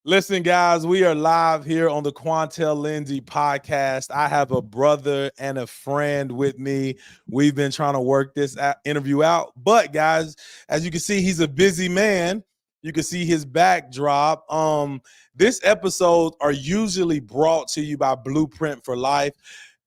Listen, guys, we are live here on the Quantel Lindsey podcast. I have a brother and a friend with me. We've been trying to work this interview out. But, guys, as you can see, he's a busy man. You can see his backdrop. This episode are usually brought to you by Blueprint for Life.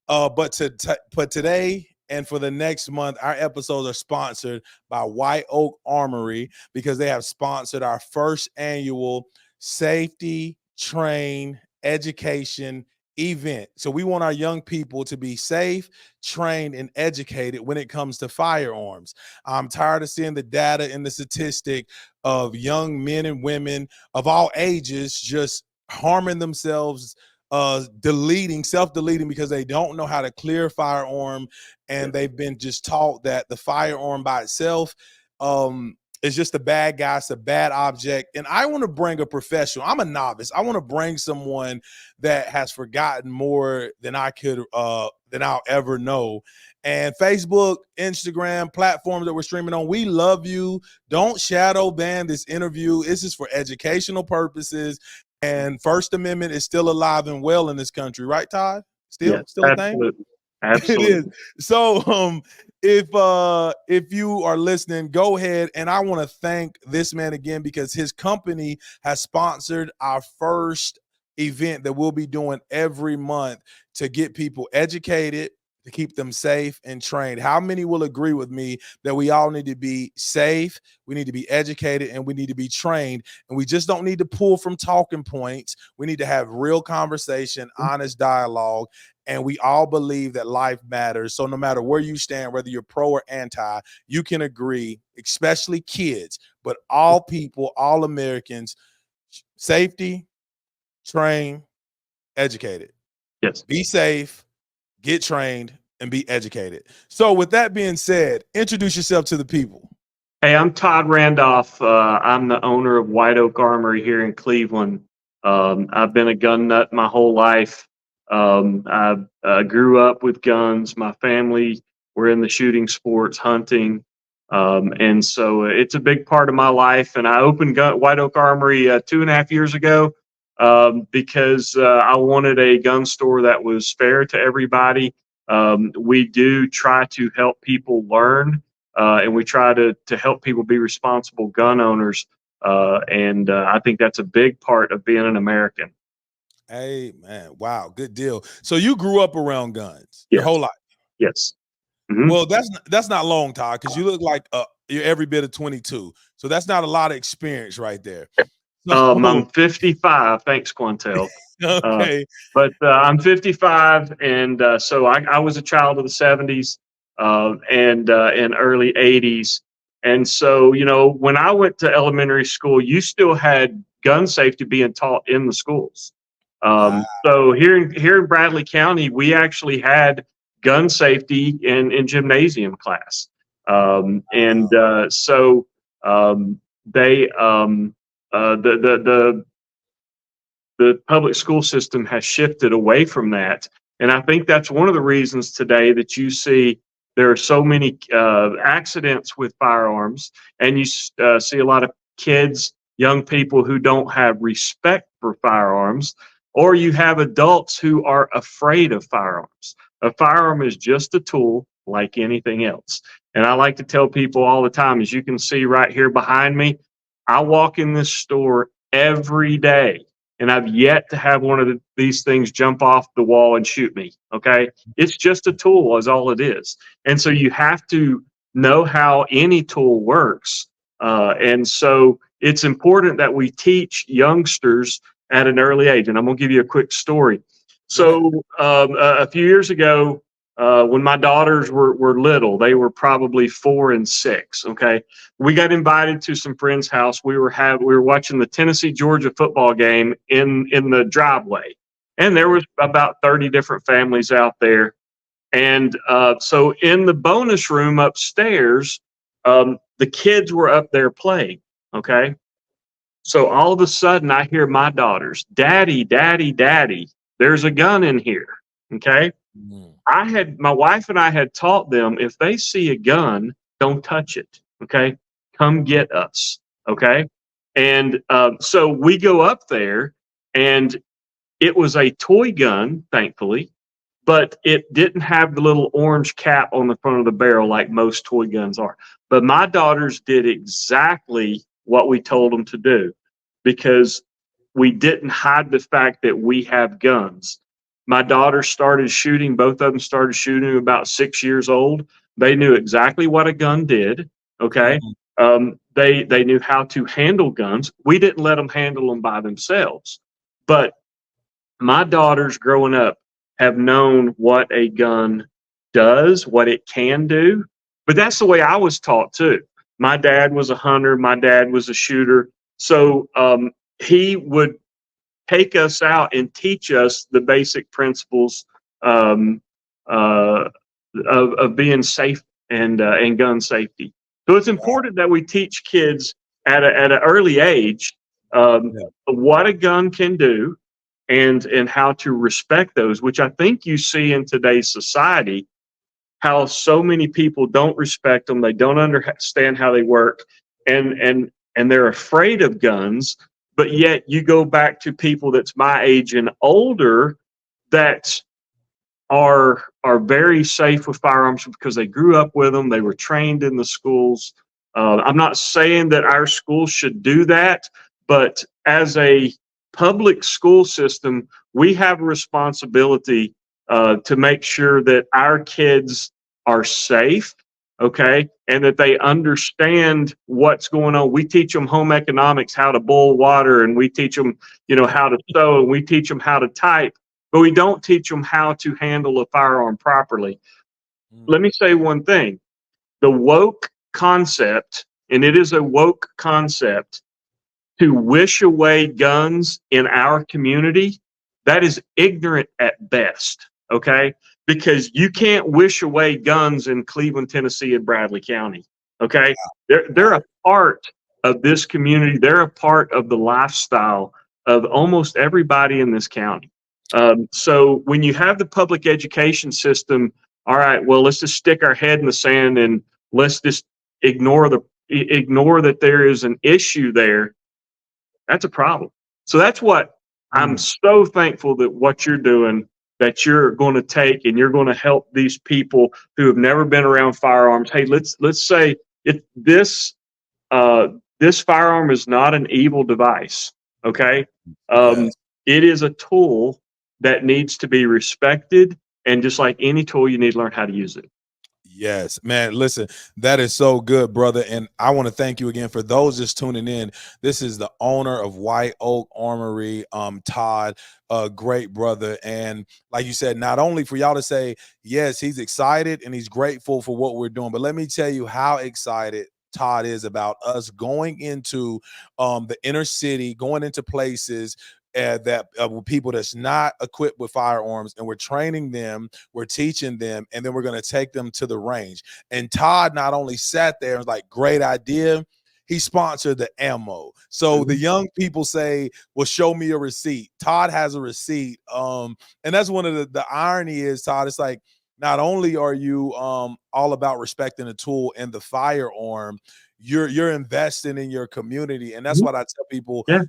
But today and for the next month, our episodes are sponsored by White Oak Armory because they have sponsored our first annual safety, train, education event. So we want our young people to be safe, trained, and educated when it comes to firearms. I'm tired of seeing the data and the statistic of young men and women of all ages just harming themselves, self-deleting because they don't know how to clear a firearm, and they've been just taught that the firearm by itself it's just a bad guy. It's a bad object. And I want to bring a professional. I'm a novice. I want to bring someone that has forgotten more than I could, than I'll ever know. And Facebook, Instagram, platforms that we're streaming on, we love you. Don't shadow ban this interview. This is for educational purposes. And First Amendment is still alive and well in this country, right, Todd? Still a thing? Absolutely. It is. So if you are listening, go ahead. And I want to thank this man again because his company has sponsored our first event that we'll be doing every month to get people educated, to keep them safe and trained. How many will agree with me that we all need to be safe, we need to be educated, and we need to be trained? And we just don't need to pull from talking points. We need to have real conversation, honest dialogue. And we all believe that life matters. So no matter where you stand, whether you're pro or anti, you can agree, especially kids, but all people, all Americans, safety, train, educated. Yes. Be safe, get trained, and be educated. So with that being said, introduce yourself to the people. Hey, I'm Todd Randolph. I'm the owner of White Oak Armory here in Cleveland. I've been a gun nut my whole life. I grew up with guns. My family were in the shooting sports, hunting. And so it's a big part of my life. And I opened White Oak Armory 2.5 years ago because I wanted a gun store that was fair to everybody. We do try to help people learn, and we try to help people be responsible gun owners. And I think that's a big part of being an American. Hey, man. Wow. Good deal. So you grew up around guns Yes. your whole life? Yes. Mm-hmm. Well, that's not long, Todd, because you look like you're every bit of 22. So that's not a lot of experience right there. So, I'm 55. Thanks, Quantel. Okay. But I'm 55, and so I was a child of the 70s and early 80s. And so, when I went to elementary school, you still had gun safety being taught in the schools. So here in Bradley County, we actually had gun safety in gymnasium class. The public school system has shifted away from that. And I think that's one of the reasons today that you see there are so many accidents with firearms, and you see a lot of kids, young people who don't have respect for firearms, or you have adults who are afraid of firearms. A firearm is just a tool like anything else. And I like to tell people all the time, as you can see right here behind me, I walk in this store every day, and I've yet to have one of these things jump off the wall and shoot me, okay? It's just a tool is all it is. And so you have to know how any tool works. And so it's important that we teach youngsters at an early age. And I'm going to give you a quick story. So a few years ago, when my daughters were little, they were probably 4 and 6. Okay, we got invited to some friend's house. We were watching the Tennessee-Georgia football game in the driveway, and there was about 30 different families out there. And so in the bonus room upstairs, the kids were up there playing. Okay, so all of a sudden I hear my daughters, "Daddy, Daddy, Daddy, there's a gun in here." Okay. My wife and I had taught them, if they see a gun, don't touch it. Okay. Come get us. Okay. And so we go up there, and it was a toy gun, thankfully, but it didn't have the little orange cap on the front of the barrel like most toy guns are. But my daughters did exactly what we told them to do, because we didn't hide the fact that we have guns. My daughter started shooting, both of them started shooting about 6 years old. They knew exactly what a gun did. Okay. Mhm. They knew how to handle guns. We didn't let them handle them by themselves. But my daughters growing up have known what a gun does, what it can do. But that's the way I was taught too. My dad was a hunter, my dad was a shooter. So he would take us out and teach us the basic principles um, uh, of being safe and gun safety. So it's important that we teach kids at an early age Yeah. what a gun can do, and how to respect those, which I think you see in today's society, how so many people don't respect them, they don't understand how they work, and they're afraid of guns. But yet you go back to people that's my age and older that are very safe with firearms because they grew up with them, they were trained in the schools. I'm not saying that our schools should do that, but as a public school system, we have a responsibility to make sure that our kids are safe, okay, and that they understand what's going on. We teach them home economics, how to boil water, and we teach them, how to sew, and we teach them how to type, but we don't teach them how to handle a firearm properly. Let Mm. me say one thing: the woke concept, and it is a woke concept, to wish away guns in our community, that is ignorant at best, okay? Because you can't wish away guns in Cleveland, Tennessee, and Bradley County, okay? They're a part of this community. They're a part of the lifestyle of almost everybody in this county. So when you have the public education system, all right, well, let's just stick our head in the sand and let's just ignore that there is an issue there. That's a problem. So that's what I'm Mm. so thankful that what you're doing, that you're going to take and you're going to help these people who have never been around firearms. Hey, let's say if this firearm is not an evil device, okay? Um, Yes. it is a tool that needs to be respected, and just like any tool, you need to learn how to use it. Yes, man. Listen, that is so good, brother. And I want to thank you again for those just tuning in. This is the owner of White Oak Armory, Todd, a great brother. And like you said, not only for y'all to say, yes, he's excited and he's grateful for what we're doing, but let me tell you how excited Todd is about us going into the inner city, going into places that with people that's not equipped with firearms, and we're training them, we're teaching them, and then we're going to take them to the range. And Todd not only sat there and was like, great idea, he sponsored the ammo. So the Mhm. young people say, well, show me a receipt. Todd has a receipt. And that's one of the irony is, Todd, it's like, not only are you all about respecting the tool and the firearm, you're investing in your community. And that's Mhm. what I tell people: Yeah.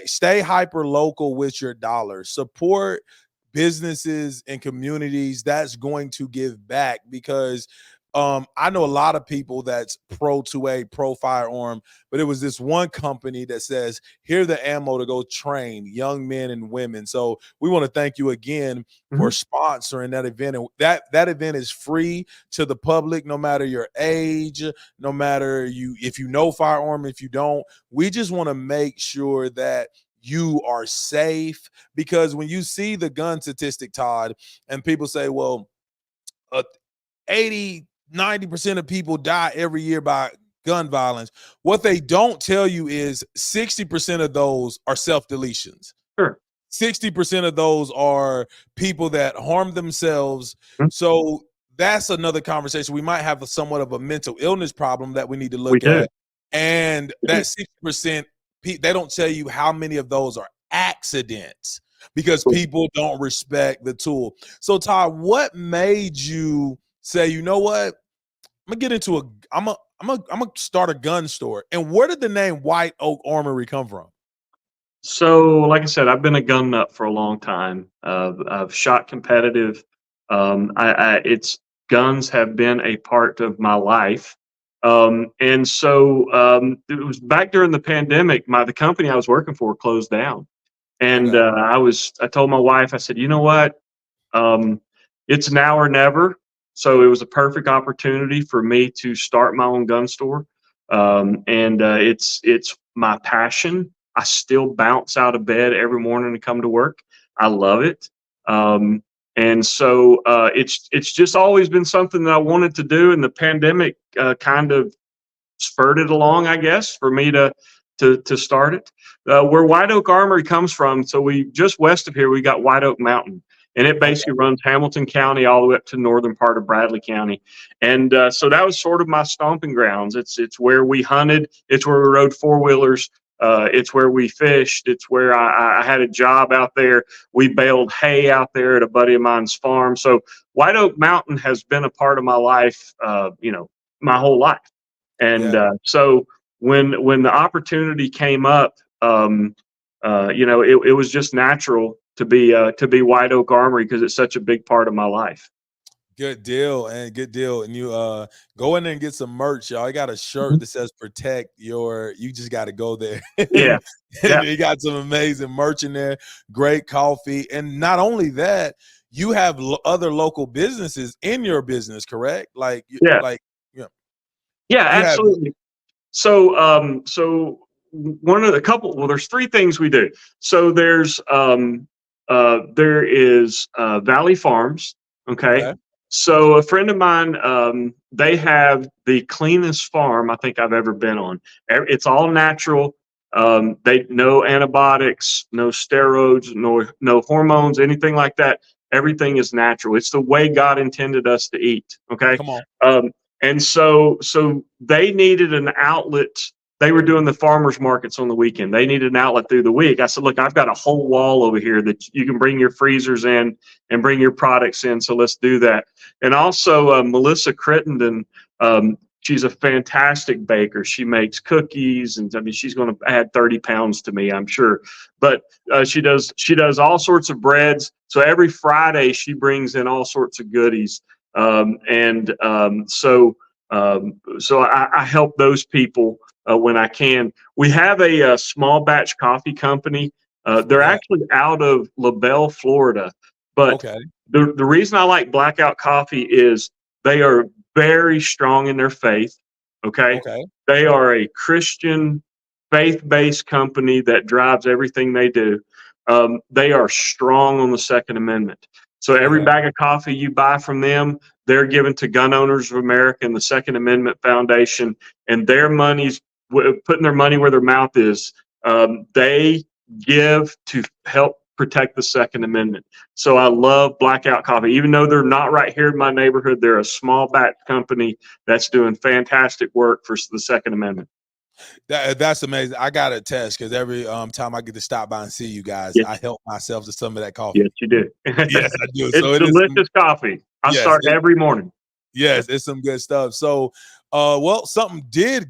stay hyper local with your dollars. Support businesses and communities that's going to give back, because I know a lot of people that's pro 2A, pro firearm, but it was this one company that says, here the ammo to go train young men and women. So we want to thank you again for Mhm. sponsoring that event. And that event is free to the public, no matter your age, no matter if you know firearm, if you don't. We just want to make sure that you are safe, because when you see the gun statistic, Todd, and people say, well, uh, 80, 90% of people die every year by gun violence. What they don't tell you is 60% of those are self deletions. Sure. 60% of those are people that harm themselves. Mhm. So that's another conversation. We might have somewhat of a mental illness problem that we need to We look do. at. And that 60%, they don't tell you how many of those are accidents, because people don't respect the tool. So Todd, what made you say, you know what? I'm gonna get into a I'm gonna start a gun store. And where did the name White Oak Armory come from? So, like I said, I've been a gun nut for a long time. I've shot competitive. It's guns have been a part of my life. And so it was back during the pandemic. The company I was working for closed down, and Okay. I told my wife, I said, you know what? Um, it's now or never. So it was a perfect opportunity for me to start my own gun store. And it's my passion. I still bounce out of bed every morning to come to work. I love it. And so it's just always been something that I wanted to do. And the pandemic kind of spurred it along, I guess, for me to start it. Where White Oak Armory comes from, so we just west of here, we got White Oak Mountain, and it Okay. basically runs Hamilton County all the way up to the northern part of Bradley County, and so that was sort of my stomping grounds. It's where we hunted, it's where we rode four wheelers. It's where we fished. It's where I had a job out there. We baled hay out there at a buddy of mine's farm. So White Oak Mountain has been a part of my life, my whole life. And Yeah. so when the opportunity came up, it was just natural to be White Oak Armory because it's such a big part of my life. Good deal, and good deal. And you go in there and get some merch, y'all. I got a shirt Mhm. that says "Protect Your." You just got to go there, Yeah, and yeah, you got some amazing merch in there. Great coffee, and not only that, you have other local businesses in your business, correct? yeah, you know, yeah, you have absolutely. So one of the couple, well, there's three things we do. So there is Valley Farms. Okay. okay, So a friend of mine, they have the cleanest farm I think I've ever been on. It's all natural. They no antibiotics, no steroids, no hormones, anything like that. Everything is natural. It's the way God intended us to eat. Okay. come on, Um, and so they needed an outlet. They were doing the farmers markets on the weekend. They needed an outlet through the week. I said, look, I've got a whole wall over here that you can bring your freezers in and bring your products in. So let's do that. And also Melissa Crittenden, she's a fantastic baker. She makes cookies, and I mean, she's going to add 30 pounds to me, I'm sure. But she does all sorts of breads. So every Friday she brings in all sorts of goodies. So I help those people when I can. We have a small batch coffee company. They're yeah, actually out of LaBelle, Florida, but okay, the reason I like Blackout Coffee is they are very strong in their faith. Okay, okay, they are a Christian faith-based company that drives everything they do. They are strong on the Second Amendment. So every yeah. bag of coffee you buy from them, they're given to Gun Owners of America and the Second Amendment Foundation, and their money's putting their money where their mouth is. They give to help protect the Second Amendment. So I love Blackout Coffee. Even though they're not right here in my neighborhood, they're a small batch company that's doing fantastic work for the Second Amendment. That's amazing. I got to test because every time I get to stop by and see you guys, Yes, I help myself to some of that yes, coffee. you do. Yes, I do. It's So it is. delicious coffee. I Yes, start every morning. yes, it's some good stuff. So, well, something good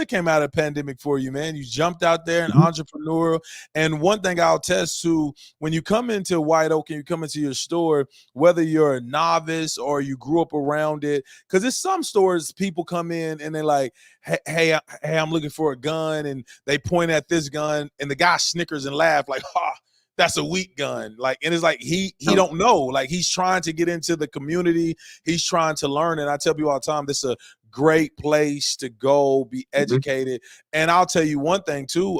came out of the pandemic for you, man. You jumped out there and Mhm, entrepreneurial. And one thing I'll test to when you come into White Oak and you come into your store, whether you're a novice or you grew up around it, because there's some stores people come in and they're like, hey, I'm looking for a gun, and they point at this gun, and the guy snickers and laugh like, ha, that's a weak gun. Like, and it's like he no, don't know. Like he's trying to get into the community. He's trying to learn. And I tell people all the time, this is a great place to go, be mhm, educated. And I'll tell you one thing too,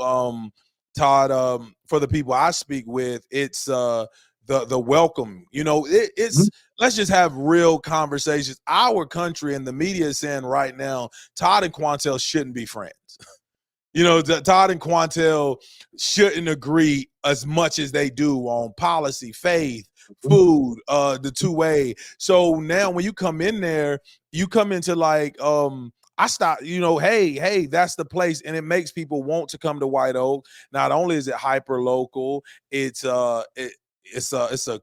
Todd, for the people I speak with, it's the welcome. mhm, It's let's just have real conversations. Our country and the media is saying right now, Todd and Quantel shouldn't be friends. Todd and Quantel shouldn't agree as much as they do on policy, faith, mhm, food, the two-way. So now when you come in there, you come into like, I stop, hey, that's the place. And it makes people want to come to White Oak. Not only is it hyper local, it's a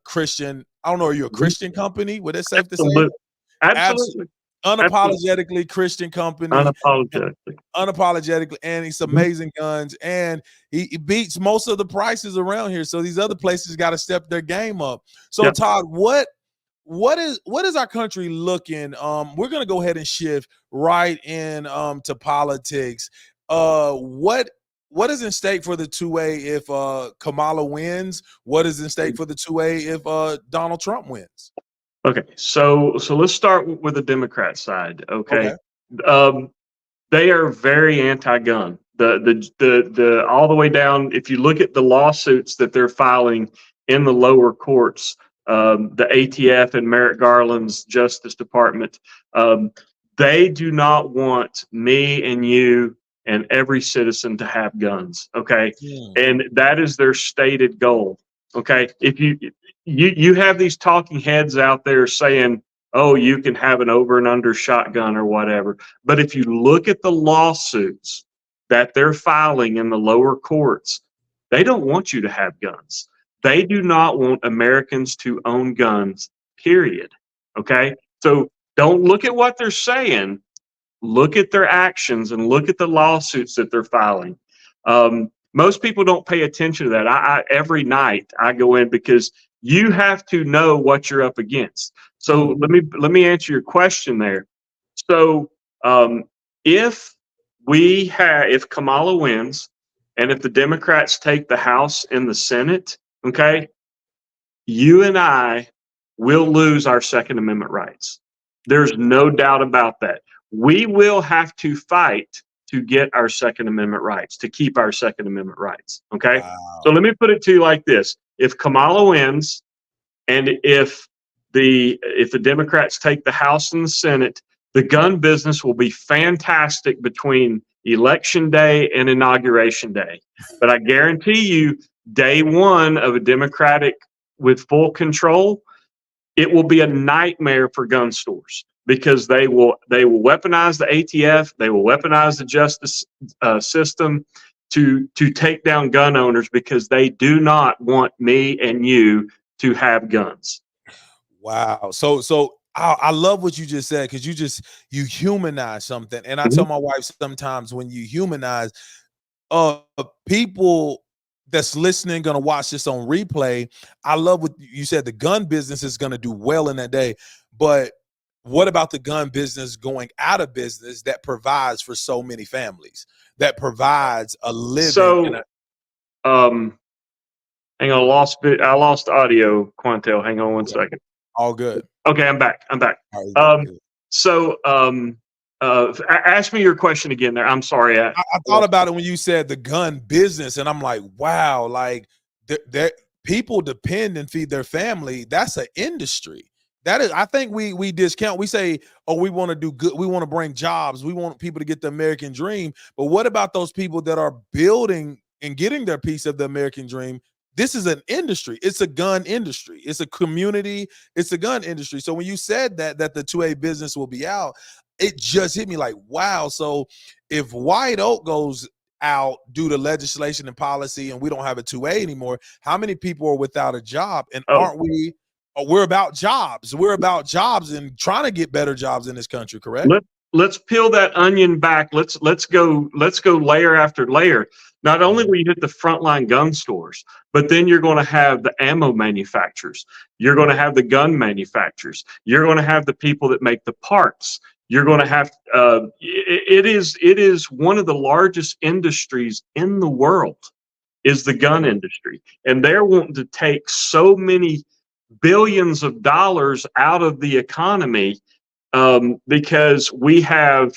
Christian, I don't know, are you a mhm. Christian company? Would it safe to say? Absolutely. Absolutely. unapologetically Christian company, Unapologetically. unapologetically, and it's amazing guns, and he beats most of the prices around here. So these other places got to step their game up. So Yep. Todd, what is our country looking? We're gonna go ahead and shift right in to politics. What is in stake for the 2A if Kamala wins? What is in stake for the 2A if Donald Trump wins? Okay, so let's start with the Democrat side. Okay, Okay. they are very anti-gun. The all the way down. If you look at the lawsuits that they're filing in the lower courts, the ATF and Merrick Garland's Justice Department, they do not want me and you and every citizen to have guns. Okay, and that is their stated goal. Okay, if you have these talking heads out there saying, oh, you can have an over and under shotgun or whatever. But if you look at the lawsuits that they're filing in the lower courts, they don't want you to have guns. They do not want Americans to own guns, period. Okay? So don't look at what they're saying, look at their actions and look at the lawsuits that they're filing. Most people don't pay attention to that. I every night I go in because you have to know what you're up against. So let me answer your question there. So if if Kamala wins and if the Democrats take the House and the Senate, okay, you and I will lose our Second Amendment rights. There's no doubt about that. We will have to fight to get our Second Amendment rights, to keep our Second Amendment rights. Okay. Wow. So let me put it to you like this. If Kamala wins and if the Democrats take the House and the Senate, the gun business will be fantastic between Election Day and Inauguration Day. But I guarantee you, day one of a Democratic with full control, it will be a nightmare for gun stores because they will weaponize the ATF, they will weaponize the justice system to take down gun owners because they do not want me and you to have guns. Wow. So I love what you just said because you humanize something, and I tell my wife sometimes when you humanize people that's listening, gonna watch this on replay. I love what you said. The gun business is gonna do well in that day, but what about the gun business going out of business that provides for so many families, that provides a living? So, hang on, I lost audio, Quantel. Hang on one second. All good. Okay, I'm back. Right, So, ask me your question again there. I'm sorry. I thought about it when you said the gun business, and I'm like, wow, like people depend and feed their family. That's an industry. That is, I think we discount. We say, oh, we want to do good. We want to bring jobs. We want people to get the American dream. But what about those people that are building and getting their piece of the American dream? This is an industry. It's a gun industry. It's a community. It's a gun industry. So when you said that the 2A business will be out, it just hit me like, wow. So if White Oak goes out due to legislation and policy and we don't have a 2A anymore, how many people are without a job? And aren't we? We're about jobs. We're about jobs and trying to get better jobs in this country, correct? Let's peel that onion back. Let's go layer after layer. Not only will you hit the frontline gun stores, but then you're going to have the ammo manufacturers. You're going to have the gun manufacturers. You're going to have the people that make the parts. You're going to have it is one of the largest industries in the world is the gun industry, and they're wanting to take so many billions of dollars out of the economy because we have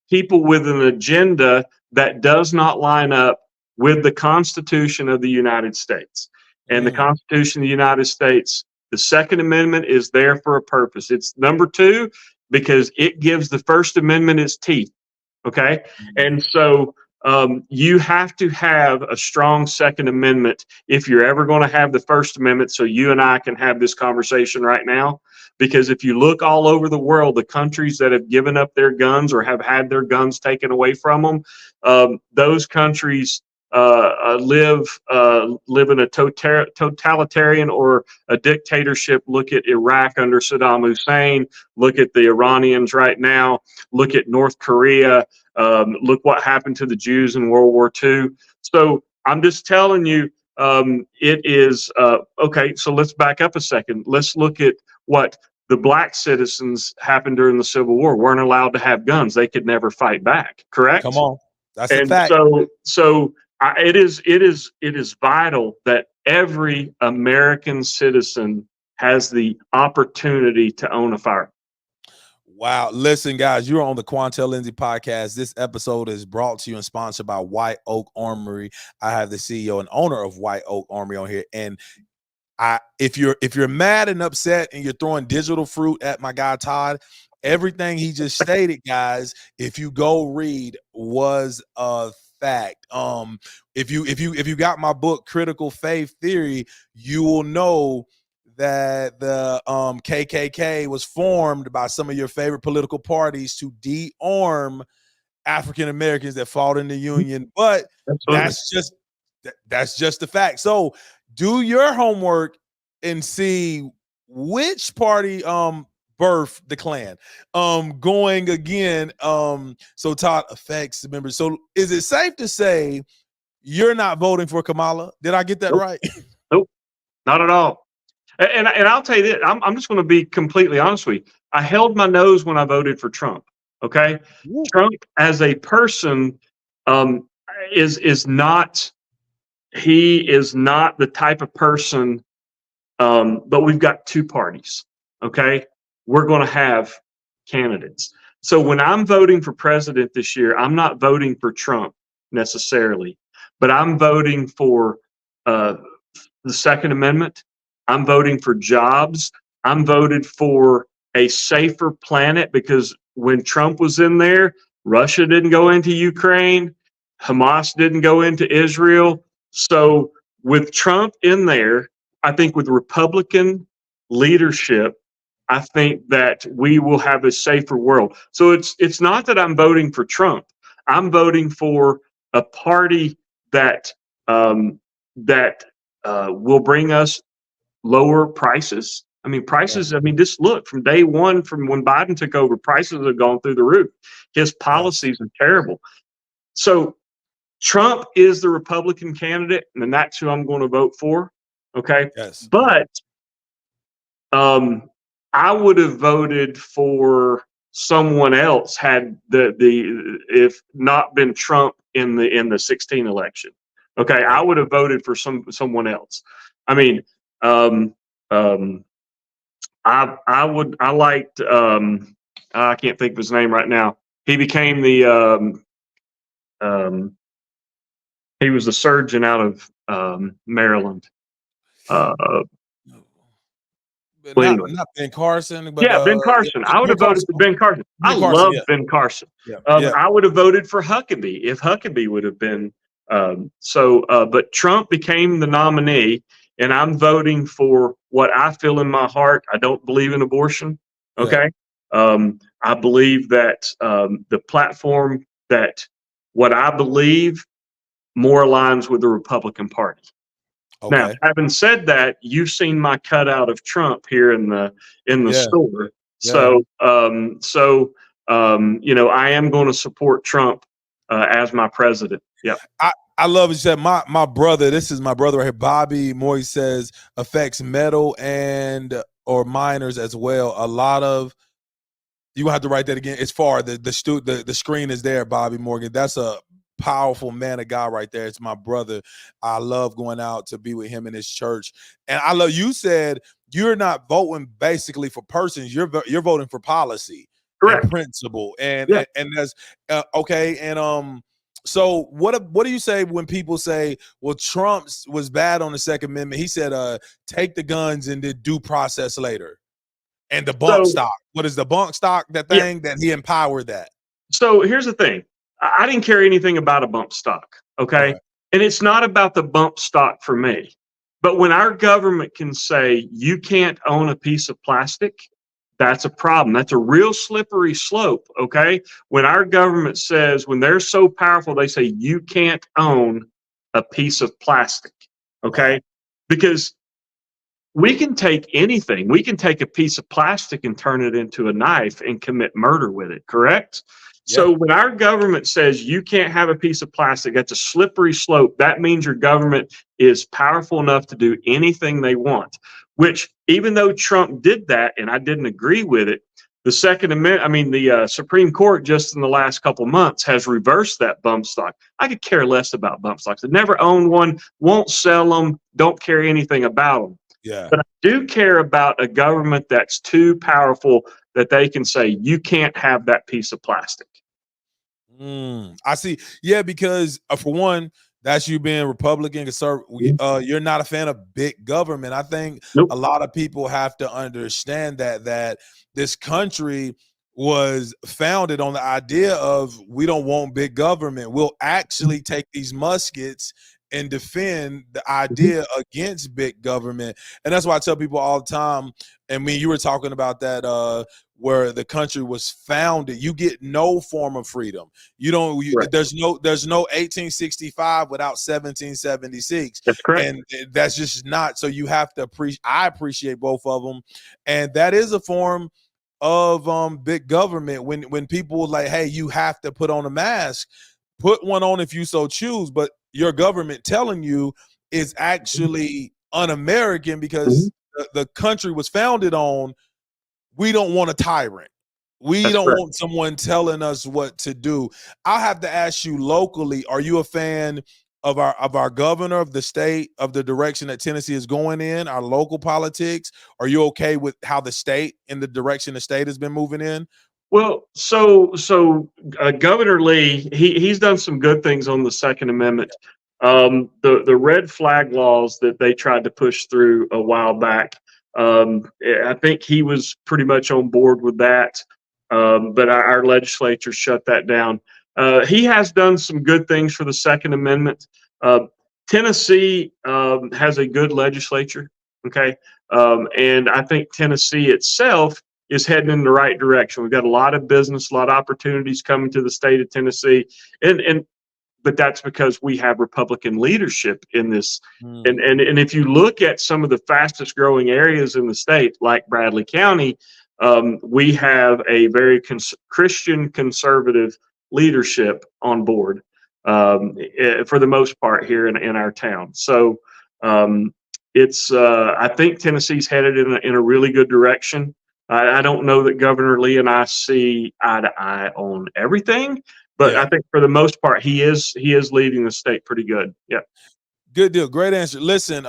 people with an agenda that does not line up with the Constitution of the United States. And the Constitution of the United States, the Second Amendment is there for a purpose. It's number 2 because it gives the First Amendment its teeth. Okay. And so you have to have a strong Second Amendment if you're ever going to have the First Amendment. So you and I can have this conversation right now, because if you look all over the world, the countries that have given up their guns or have had their guns taken away from them, those countries live in a totalitarian or a dictatorship. Look at Iraq under Saddam Hussein. Look at the Iranians right now. Look at North Korea. Look what happened to the Jews in World War II. So I'm just telling you, it is okay. So let's back up a second. Let's look at what the black citizens happened during the Civil War. Weren't allowed to have guns. They could never fight back. Correct. Come on, that's a And fact. it is vital that every American citizen has the opportunity to own a firearm. Wow. Listen, guys, you're on the Quantel Lindsey podcast. This episode is brought to you and sponsored by White Oak Armory. I have the CEO and owner of White Oak Armory on here. And if you're mad and upset and you're throwing digital fruit at my guy Todd, everything he just stated, guys, if you go read, was a fact. If you got my book Critical Faith Theory, you will know that the KKK was formed by some of your favorite political parties to de-arm African Americans that fought in the Union. But that's just the fact. So do your homework and see which party birthed the Klan. Going again, so Todd affects the members. So is it safe to say you're not voting for Kamala? Did I get that right? Nope, not at all. And I'll tell you this, I'm just going to be completely honest with you. I held my nose when I voted for Trump. Okay, Trump as a person is not. He is not the type of person. But we've got two parties. Okay, we're going to have candidates. So when I'm voting for president this year, I'm not voting for Trump necessarily, but I'm voting for the Second Amendment. I'm voting for jobs. I'm voted for a safer planet because when Trump was in there, Russia didn't go into Ukraine, Hamas didn't go into Israel. So with Trump in there, I think with Republican leadership, I think that we will have a safer world. So it's not that I'm voting for Trump. I'm voting for a party that will bring us lower prices. I mean, prices, I mean, just look from day one, from when Biden took over, prices have gone through the roof. His policies are terrible. So Trump is the Republican candidate, and that's who I'm going to vote for. Okay. Yes. But I would have voted for someone else had if not been Trump in the 16 election. Okay. I would have voted for someone else. I mean, I liked I can't think of his name right now. He became the he was the surgeon out of Maryland. Not Ben Carson, but Ben Carson. I would have voted for Ben Carson. I love Ben Carson. I would have voted for Huckabee if Huckabee would have been. But Trump became the nominee, and I'm voting for what I feel in my heart. I don't believe in abortion. Okay. I believe that the platform that what I believe more aligns with the Republican Party. Okay. Now, having said that, you've seen my cutout of Trump here in the store. Yeah. So I am going to support Trump as my president. Yeah. I love it. You said my brother, this is my brother right here, Bobby Moy, says affects metal and or miners as well. A lot of, you have to write that again. It's far. The screen is there, Bobby Morgan. That's a powerful man of God right there. It's my brother. I love going out to be with him in his church. And I love, you said you're not voting basically for persons. You're voting for policy. Correct. And principle. And that's okay. And so what do you say when people say, well, Trump was bad on the Second Amendment? He said, take the guns and then due process later. And the bump stock. What is the bump stock? That thing that he empowered that. So here's the thing. I didn't care anything about a bump stock. Okay. And it's not about the bump stock for me. But when our government can say you can't own a piece of plastic, that's a problem. That's a real slippery slope. Okay. When our government says, when they're so powerful, they say you can't own a piece of plastic. Wow. Okay. Because we can take anything. We can take a piece of plastic and turn it into a knife and commit murder with it, correct? Yeah. So when our government says you can't have a piece of plastic, that's a slippery slope. That means your government is powerful enough to do anything they want, which even though Trump did that, and I didn't agree with it, the Second Amendment, I mean, the Supreme Court just in the last couple months has reversed that bump stock. I could care less about bump stocks. I never owned one, won't sell them, don't care anything about them. Yeah. But I do care about a government that's too powerful that they can say, you can't have that piece of plastic. I see. Yeah, because for one, that's you being Republican, conservative. You're not a fan of big government. I think Nope. a lot of people have to understand that this country was founded on the idea of we don't want big government. We'll actually take these muskets and defend the idea against big government. And that's why I tell people all the time. And me, you were talking about that where the country was founded. You get no form of freedom. You don't. Right. There's no 1865 without 1776, That's correct. and that's just not. So you have to appreciate. I appreciate both of them, and that is a form of big government. When people like, hey, you have to put on a mask. Put one on if you so choose, but your government telling you is actually un-American because the country was founded on we don't want a tyrant. We That's don't correct. want someone telling us what to do. I'll have to ask you locally, are you a fan of our governor of the state, of the direction that Tennessee is going in, our local politics? Are you okay with how the state in the direction the state has been moving in? Well, Governor Lee, he's done some good things on the Second Amendment. The red flag laws that they tried to push through a while back, I think he was pretty much on board with that. But our legislature shut that down. He has done some good things for the Second Amendment. Tennessee has a good legislature, okay, and I think Tennessee itself is heading in the right direction. We've got a lot of business, a lot of opportunities coming to the state of Tennessee, and but that's because we have Republican leadership in this. And if you look at some of the fastest growing areas in the state, like Bradley County, we have a very Christian conservative leadership on board for the most part here in our town. So it's I think Tennessee's headed in a really good direction. I don't know that Governor Lee and I see eye to eye on everything, but Yeah. I think for the most part, he is leading the state pretty good. Yeah. Good deal. Great answer. Listen,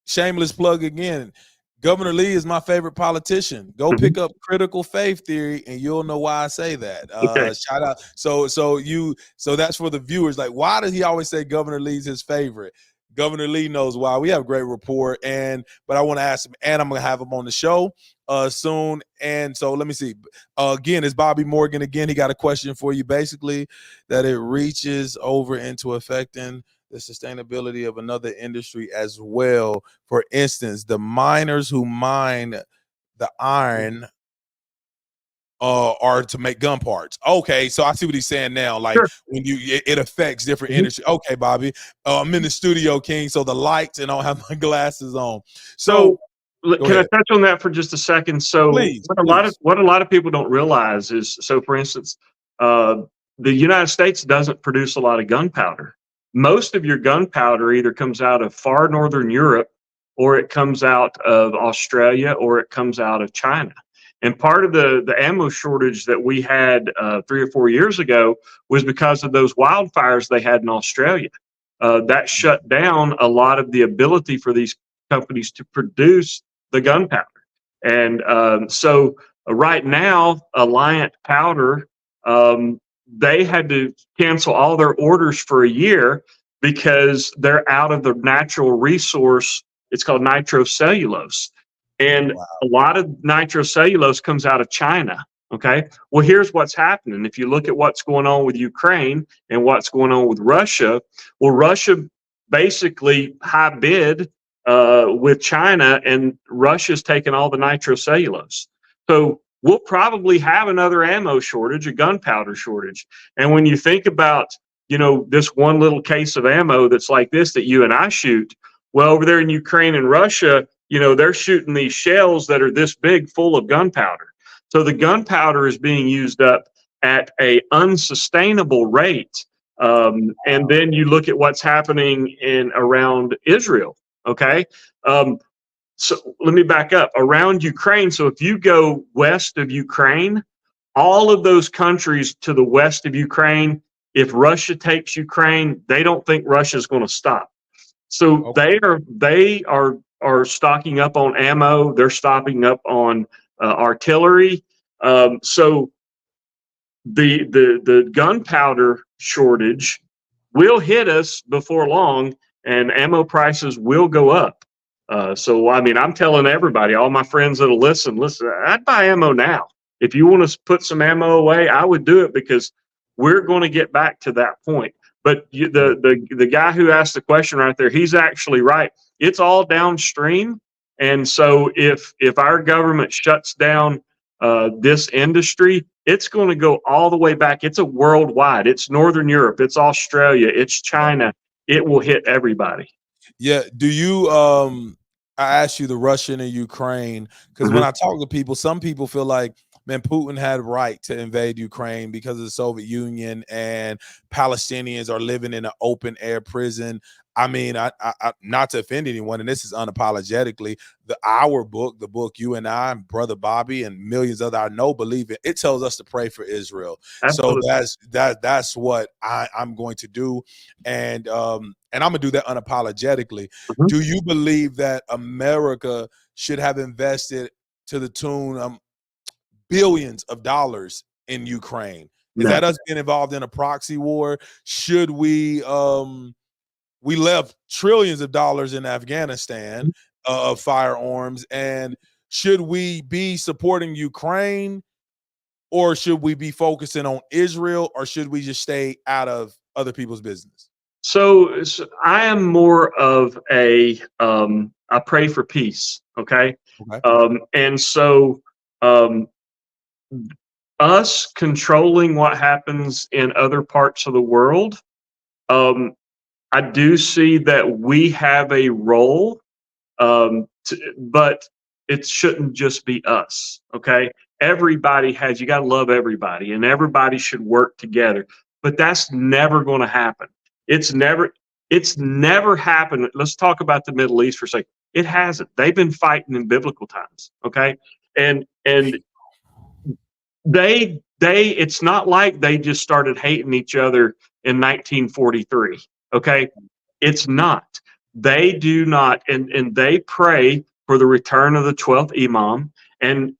shameless plug again. Governor Lee is my favorite politician. Go pick up Critical Faith Theory, and you'll know why I say that. Okay. Shout out. So that's for the viewers. Like, why does he always say Governor Lee's his favorite? Governor Lee knows why. We have a great rapport, but I want to ask him, and I'm gonna have him on the show soon. And so let me see. Again, it's Bobby Morgan. Again, he got a question for you. Basically, that it reaches over into affecting the sustainability of another industry as well. For instance, the miners who mine the iron are to make gun parts. Okay, so I see what he's saying now. Like Sure. when it affects different industry. Okay, Bobby, I'm in the studio, King. So the lights and I don't have my glasses on. So Can I touch on that for just a second? So please, what a lot of people don't realize is, so for instance, the United States doesn't produce a lot of gunpowder. Most of your gunpowder either comes out of far northern Europe, or it comes out of Australia, or it comes out of China. And part of the ammo shortage that we had 3 or 4 years ago was because of those wildfires they had in Australia. That shut down a lot of the ability for these companies to produce the gunpowder. And so right now, Alliant Powder, they had to cancel all their orders for a year because they're out of the natural resource. It's called nitrocellulose. And a lot of nitrocellulose comes out of China. Okay. Well, here's what's happening. If you look at what's going on with Ukraine and what's going on with Russia, well, Russia basically high bid with China, and Russia's taken all the nitrocellulose. So we'll probably have another ammo shortage, a gunpowder shortage. And when you think about this one little case of ammo that's like this that you and I shoot. Well, over there in Ukraine and Russia, they're shooting these shells that are this big full of gunpowder. So the gunpowder is being used up at a unsustainable rate. And then you look at what's happening in around Israel. Okay. So let me back up around Ukraine. So if you go west of Ukraine, all of those countries to the west of Ukraine, if Russia takes Ukraine, they don't think Russia's going to stop. So they are stocking up on ammo. They're stocking up on artillery. So the gunpowder shortage will hit us before long, and ammo prices will go up. So I mean, I'm telling everybody, all my friends that'll listen, I'd buy ammo now. If you want to put some ammo away, I would do it, because we're going to get back to that point. But the guy who asked the question right there, he's actually right. It's all downstream, and so if our government shuts down this industry, it's going to go all the way back. It's a worldwide. It's Northern Europe. It's Australia. It's China. It will hit everybody. Yeah. Do you I asked you the Russian and Ukraine, because when I talk to people, some people feel like, man, Putin had right to invade Ukraine because of the Soviet Union, and Palestinians are living in an open air prison. I mean, I not to offend anyone, and this is unapologetically, the book you and I, and Brother Bobby, and millions other I know believe it. It tells us to pray for Israel. Absolutely. So that's what I'm going to do, and I'm gonna do that unapologetically. Do you believe that America should have invested to the tune billions of dollars in Ukraine? Is No. that us being involved in a proxy war? Should we left trillions of dollars in Afghanistan of firearms, and should we be supporting Ukraine, or should we be focusing on Israel, or should we just stay out of other people's business? So I am more of I pray for peace. Okay. And so us controlling what happens in other parts of the world, I do see that we have a role, but it shouldn't just be us. Okay. Everybody you got to love everybody, and everybody should work together, but that's never going to happen. It's never happened. Let's talk about the Middle East for a second. It hasn't. They've been fighting in biblical times. Okay. And it's not like they just started hating each other in 1943. Okay. It's not. They do not, and they pray for the return of the 12th Imam, and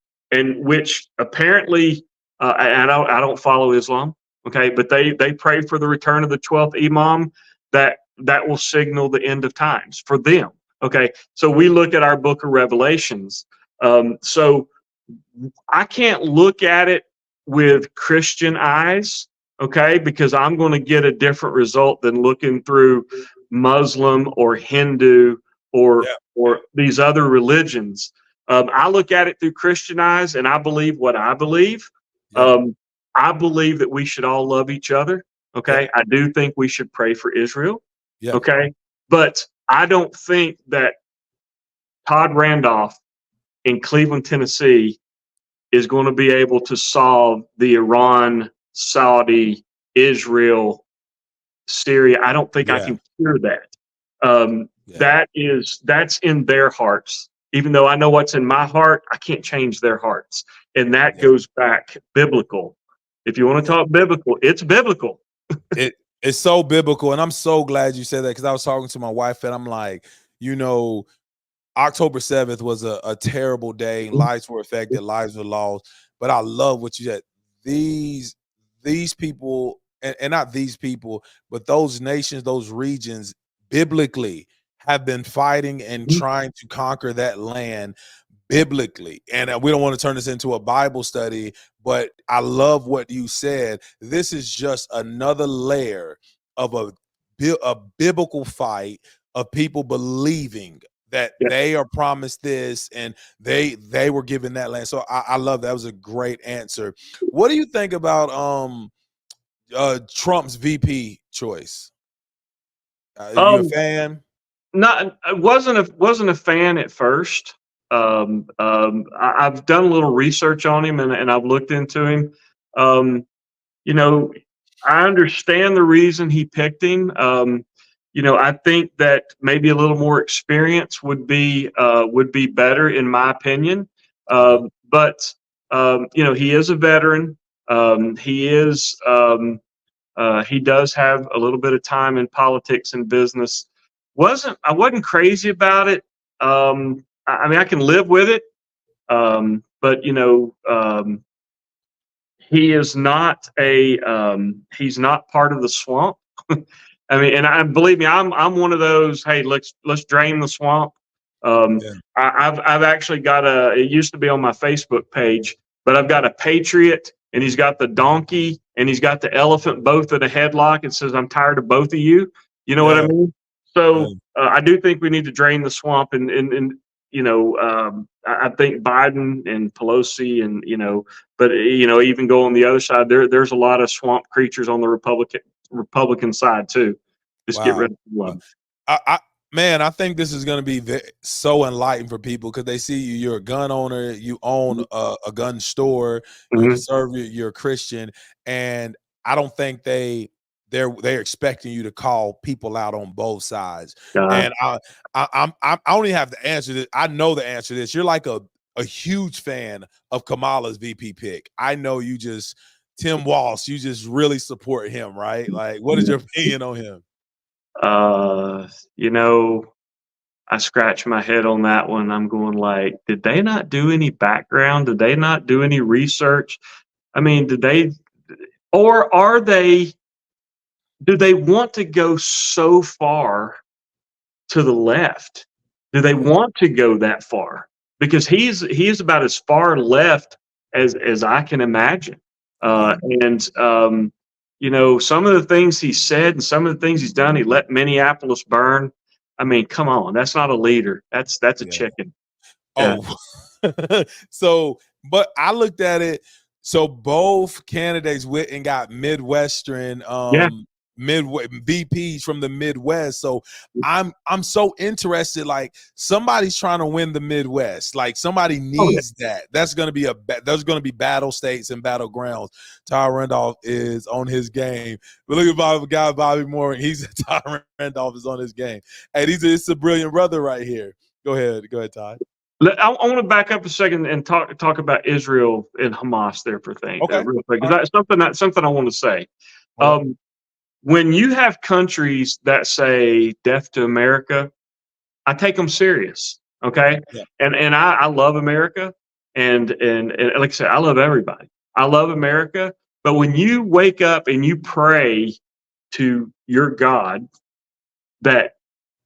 which apparently I don't follow Islam. Okay, but they pray for the return of the 12th Imam, that will signal the end of times for them. Okay, so we look at our book of Revelations. So I can't look at it with Christian eyes, okay, because I'm going to get a different result than looking through Muslim or Hindu or these other religions. I look at it through Christian eyes, and I believe what I believe. I believe that we should all love each other. Okay. I do think we should pray for Israel. Okay. But I don't think that Todd Randolph in Cleveland, Tennessee is going to be able to solve the Iran, Saudi, Israel, Syria. I don't think I can cure that. That's in their hearts. Even though I know what's in my heart, I can't change their hearts. And that goes back biblical. If you want to talk biblical, it's biblical. It's so biblical. And I'm so glad you said that, because I was talking to my wife, and I'm like, October 7th was a terrible day. Lives were affected, lives were lost. But I love what you said. These people, and not these people, but those nations, those regions, biblically have been fighting and trying to conquer that land biblically. And we don't want to turn this into a Bible study, but I love what you said. This is just another layer of a biblical fight of people believing that they are promised this, and they were given that land. So I love that. That was a great answer. What do you think about Trump's VP choice. You a Um, fan? I wasn't a fan at first. I've done a little research on him and I've looked into him. Um, you know, I understand the reason he picked him. I think that maybe a little more experience would be better in my opinion. Okay. But he is a veteran. He does have a little bit of time in politics and business. I wasn't crazy about it. I mean, I can live with it. But he's not part of the swamp. I mean, and I believe me, I'm one of those. Hey, let's drain the swamp. Yeah. I've actually got It used to be on my Facebook page, but I've got a patriot, and he's got the donkey, and he's got the elephant, both in a headlock. It says, "I'm tired of both of you." You know what I Yeah. mean? Yeah. So I do think we need to drain the swamp, I think Biden and Pelosi, and but even go on the other side, there's a lot of swamp creatures on the Republican side too. Just get Wow. rid of them. I man, I think this is going to be so enlightening for people because they see you're a gun owner, you own a gun store, you Mm-hmm. conservative, you're a Christian, and I don't think they're expecting you to call people out on both sides. Uh, And I don't even have the answer to this. I know the answer to this. You're like a huge fan of Kamala's VP pick. I know you just Tim Walsh, you just really support him, right? Like, what is your opinion on him? uh, you know, I scratch my head on that one. I'm going like, did they not do any background? Did they not do any research? I mean, or are they? Do they want to go so far to the left? Do they Yeah. want to go that far? Because he is about as far left as I can imagine. Uh, Wow. and some of the things he said and some of the things he's done, he let Minneapolis burn. I mean, come on, that's not a leader. That's a Yeah. chicken. Yeah, Oh, so, but I looked at it. So both candidates went and got Midwestern, yeah. VPs from the Midwest. So I'm so interested. Like somebody's trying to win the Midwest. Like somebody Oh, yeah. needs that. That's going to be there's going to be battle states and battlegrounds. Ty Randolph is on his game. But look at Bobby Moore. Ty Randolph is on his game. Hey, it's a brilliant brother right here. Go ahead, Ty. I want to back up a second and talk about Israel and Hamas there for thing Okay. real quick, All because right. that's something I want to say. Okay. When you have countries that say "death to America," I take them serious. Okay, Yeah. and I love America, and like I said, I love everybody. I love America, but when you wake up and you pray to your God that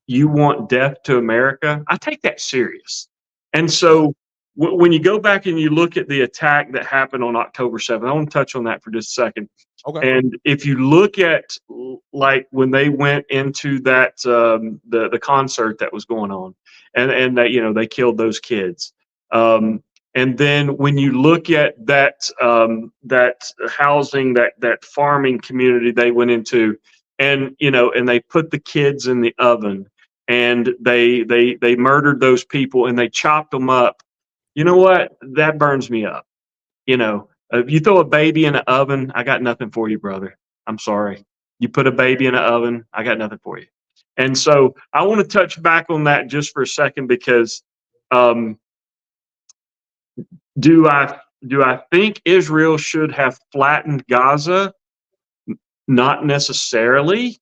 you want death to America, I take that serious. And Yeah. so when you go back and you look at the attack that happened on October 7th, I want to touch on that for just a second. Okay. And if you look at like when they went into that the concert that was going on, and that they killed those kids, and then when you look at that housing that farming community they went into, and they put the kids in the oven, and they murdered those people and they chopped them up. You know what? That burns me up. If you throw a baby in an oven, I got nothing for you, brother. I'm sorry. You put a baby in an oven, I got nothing for you. And so I want to touch back on that just for a second because um, do I think Israel should have flattened Gaza? Not necessarily,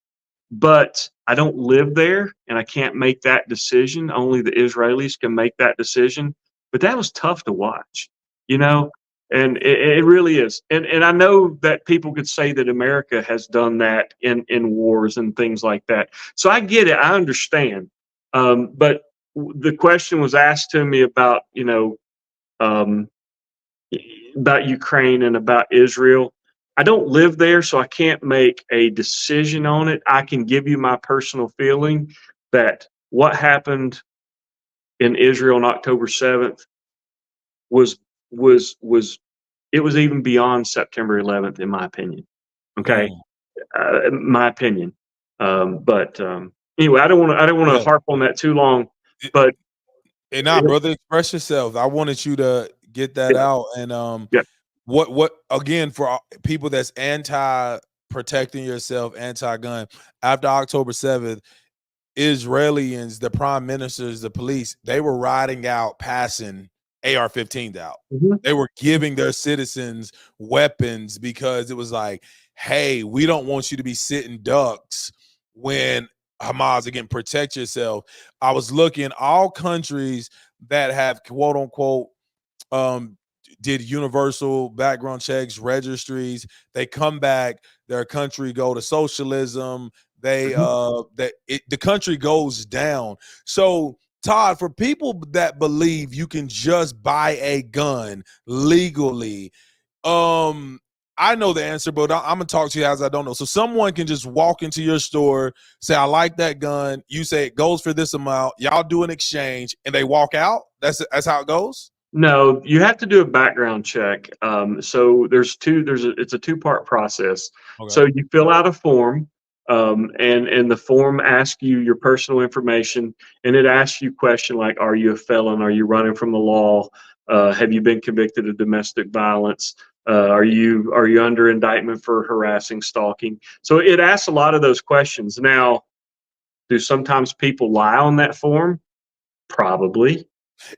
but I don't live there and I can't make that decision. Only the Israelis can make that decision. But that was tough to watch, you know, and it really is. And I know that people could say that America has done that in wars and things like that. So I get it. I understand. But the question was asked to me um, about Ukraine and about Israel. I don't live there, so I can't make a decision on it. I can give you my personal feeling that what happened in Israel on October 7th was was it was even beyond September 11th, in my opinion. Okay, my opinion. But anyway, I don't want to Yeah. harp on that too long. It- But Hey, nah, brother, express yourself. I wanted you to get that yeah, out. And yeah. what again for people that's anti protecting yourself, anti gun after October 7th, Israelis, the prime ministers, the police, they were riding out, passing AR-15s out. Mhm. They were giving their citizens weapons because it was like, hey, we don't want you to be sitting ducks when Hamas, again, protect yourself. I was looking, all countries that have quote unquote um did universal background checks, registries, they come back, their country go to socialism, they Mhm. the country goes down. So Todd, for people that believe you can just buy a gun legally, um I know the answer, but I'm gonna talk to you as I don't know. So someone can just walk into your store, say, I like that gun, you say it goes for this amount, y'all do an exchange, and they walk out. That's how it goes. No, you have to do a background check. So it's a two-part process. Okay. So you fill out a form, and the form asks you your personal information, and it asks you question like, are you a felon? Are you running from the law? Have you been convicted of domestic violence? Are you under indictment for harassing, stalking? So it asks a lot of those questions. Now, do sometimes people lie on that form? Probably.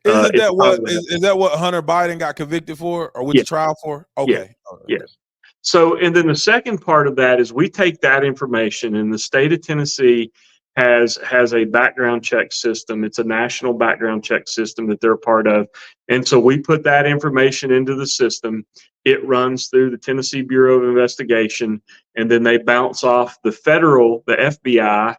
Isn't It's that what probably is that what Hunter Biden got convicted for or went yeah. to trial for? Yeah, Okay. Okay. yes. So, and then the second part of that is we take that information, and the state of Tennessee has a background check system. It's a national background check system that they're a part of, and so we put that information into the system. It runs through the Tennessee Bureau of Investigation, and then they bounce off the FBI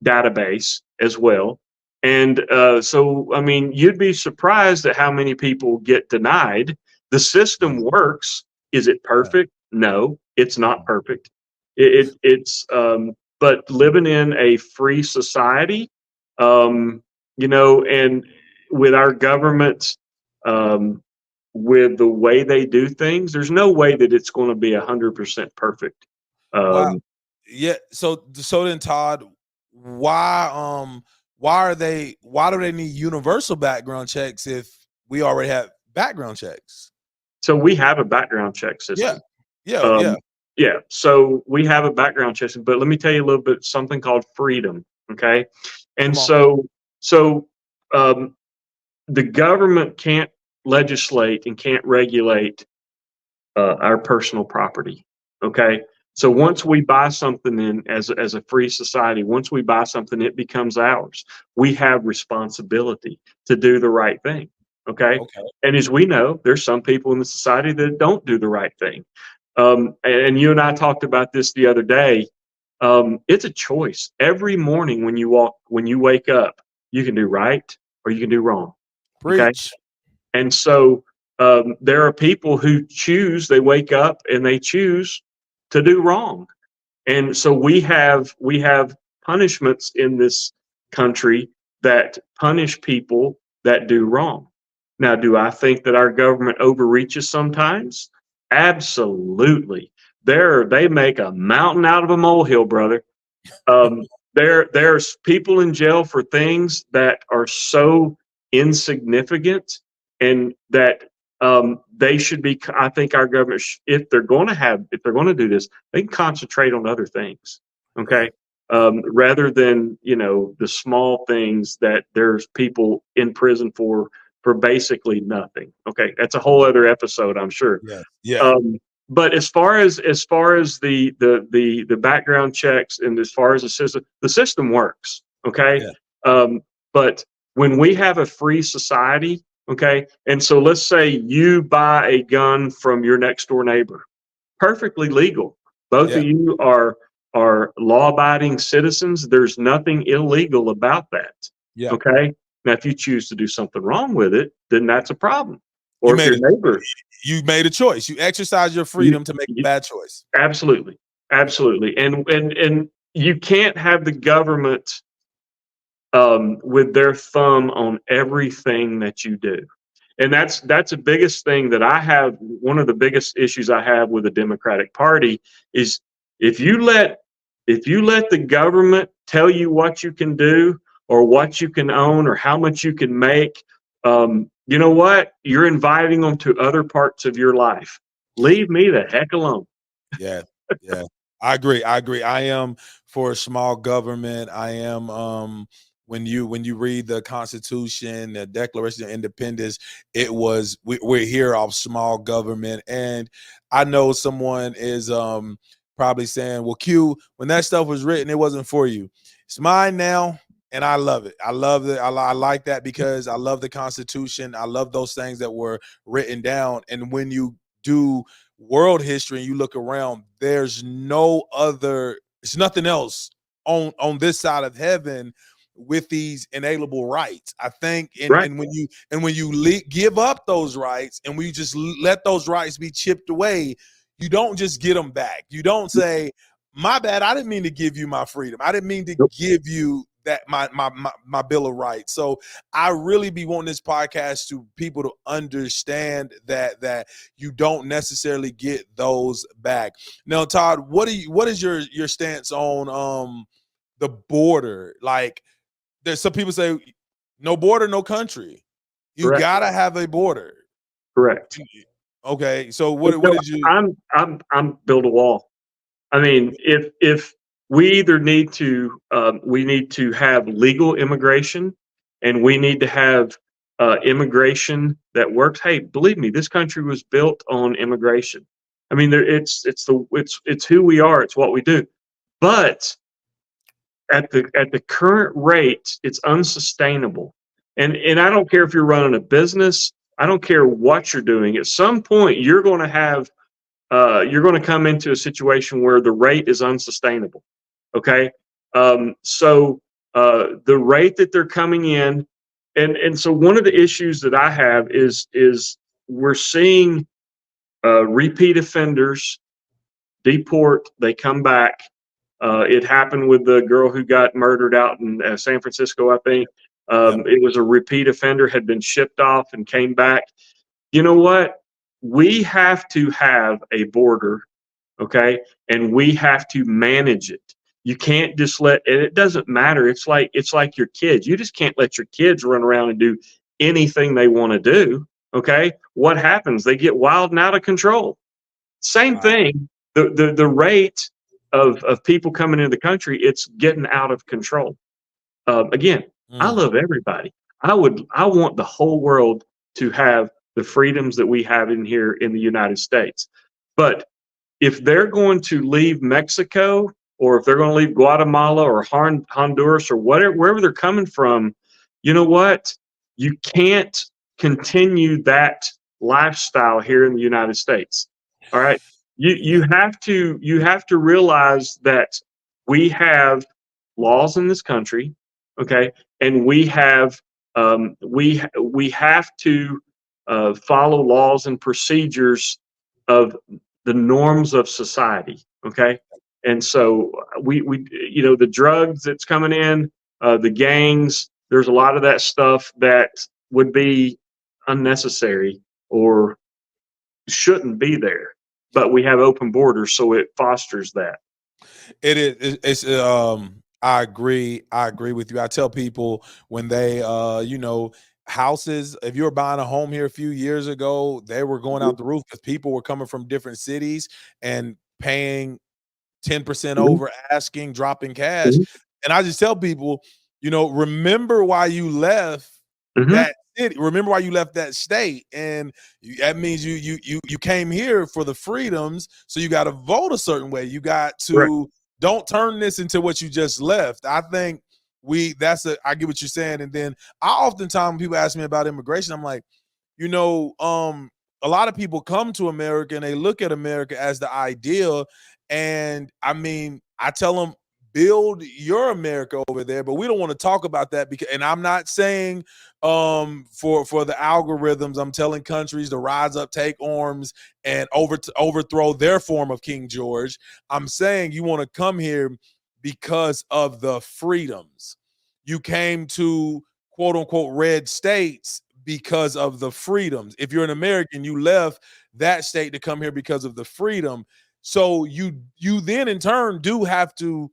database as well. And so, I mean, you'd be surprised at how many people get denied. The system works. Is it Yeah. perfect? No, it's not perfect. But living in a free society, um, and with our government, um, with the way they do things, there's no way that it's going to be 100% perfect. Wow. Um, Yeah. So then Todd, why do they need universal background checks if we already have background checks? so we have a background check Yeah. system. Yeah. Yeah. Um, yeah, so we have a background check, but let me tell you a little bit something called freedom. Okay, and Come on. so um, the government can't legislate and can't regulate our personal property. Okay, so Okay. once we buy something in as a free society, once we buy something, it becomes ours. We have responsibility to do the right thing. Okay, Okay. and as we know, there's some people in the society that don't do the right thing. And you and I talked about this the other day. It's a choice. Every morning when you wake up, you can do right or you can do wrong. Okay. Preach. And so there are people who they wake up and they choose to do wrong. And so we have punishments in this country that punish people that do wrong. Now, do I think that our government overreaches sometimes? Absolutely. They make a mountain out of a molehill, brother. There's people in jail for things that are so insignificant, and that they should be. I think our government, if they're going to do this, they can concentrate on other things. Yeah. Okay, rather than the small things that there's people in prison for basically nothing. Okay, that's a whole other episode, I'm sure. Yeah. Yeah. But as far as the background checks, and as far as the system works. Okay, Yeah. but when we have a free society, okay, and so let's say you buy a gun from your next door neighbor, perfectly legal. Both Yeah. of you are law abiding citizens. There's nothing illegal about that. Yeah. Okay. Now, if you choose to do something wrong with it, then that's a problem. You Or if made your it. neighbor, You made a choice. You exercise your you, freedom to make a you bad choice. absolutely, Yeah. absolutely, and you can't have the government, with their thumb on everything that you do. And that's the biggest thing that I have. One of the biggest issues I have with the Democratic Party is if you let the government tell you what you can do or what you can own or how much you can make, you know what? You're inviting them to other parts of your life. Leave me the heck alone. Yeah, yeah. I agree. I agree. I am for small government. I am when you read the Constitution, the Declaration of Independence, it was we're here off small government. And I know someone is probably saying, well, Q, when that stuff was written, it wasn't for you. It's mine now. And I love it. I love it. I like that because I love the Constitution. I love those things that were written down. And when you do world history and you look around, there's no other, it's nothing else on this side of heaven with these inalienable rights. I think Right. and when you give up those rights and we just let those rights be chipped away, you don't just get them back. You don't say, my bad, I didn't mean to give you my freedom. I didn't mean to Nope. give you that my bill of rights. So I really be wanting this podcast to people to understand that you don't necessarily get those back. Now, Todd, what is your stance on the border? Like, there's some people say no border, no country. You Correct. gotta have a border. Correct. Okay, so what No, did you? I'm build a wall. I mean, if we either need to have legal immigration, and we need to have immigration that works. Hey, believe me, this country was built on immigration. I mean, it's who we are. It's what we do. But at the current rate, it's unsustainable. And I don't care if you're running a business. I don't care what you're doing. At some point, you're going to have you're going to come into a situation where the rate is unsustainable. Okay, so the rate that they're coming in, and so one of the issues that I have is we're seeing repeat offenders deport, they come back. It happened with the girl who got murdered out in San Francisco, I think. Yeah, It was a repeat offender, had been shipped off and came back. You know what? We have to have a border, okay? And we have to manage it. You can't just let, and it doesn't matter. It's like your kids. You just can't let your kids run around and do anything they want to do. Okay. What happens? They get wild and out of control. Same wow. thing. The rate of people coming into the country, it's getting out of control. Again, I Mm. love everybody. I want the whole world to have the freedoms that we have in here in the United States. But if they're going to leave Mexico, or if they're going to leave Guatemala or Honduras or whatever, wherever they're coming from, you know what? You can't continue that lifestyle here in the United States. All right. Yeah. You have to realize that we have laws in this country, okay, and we have to follow laws and procedures of the norms of society, okay. And so we you know, the drugs that's coming in, the gangs, there's a lot of that stuff that would be unnecessary or shouldn't be there, but we have open borders, so it fosters that. It is. I agree. I agree with you. I tell people when they, houses. If you were buying a home here a few years ago, they were going Mhm, out the roof because people were coming from different cities and paying 10% mhm, over asking, dropping cash. mhm, And I just tell people, remember why you left mhm. that city. Remember why you left that state. And that means you came here for the freedoms. So you got to vote a certain way. You got Correct. to don't turn this into what you just left. I think I get what you're saying. And then I oftentimes when people ask me about immigration, I'm like, you know, a lot of people come to America and they look at America as the ideal. And I mean, I tell them, build your America over there, but we don't want to talk about that because, and I'm not saying for the algorithms, I'm telling countries to rise up, take arms, and overthrow their form of King George. I'm saying you want to come here because of the freedoms. You came to quote unquote red states because of the freedoms. If you're an American, you left that state to come here because of the freedom. So you then in turn do have to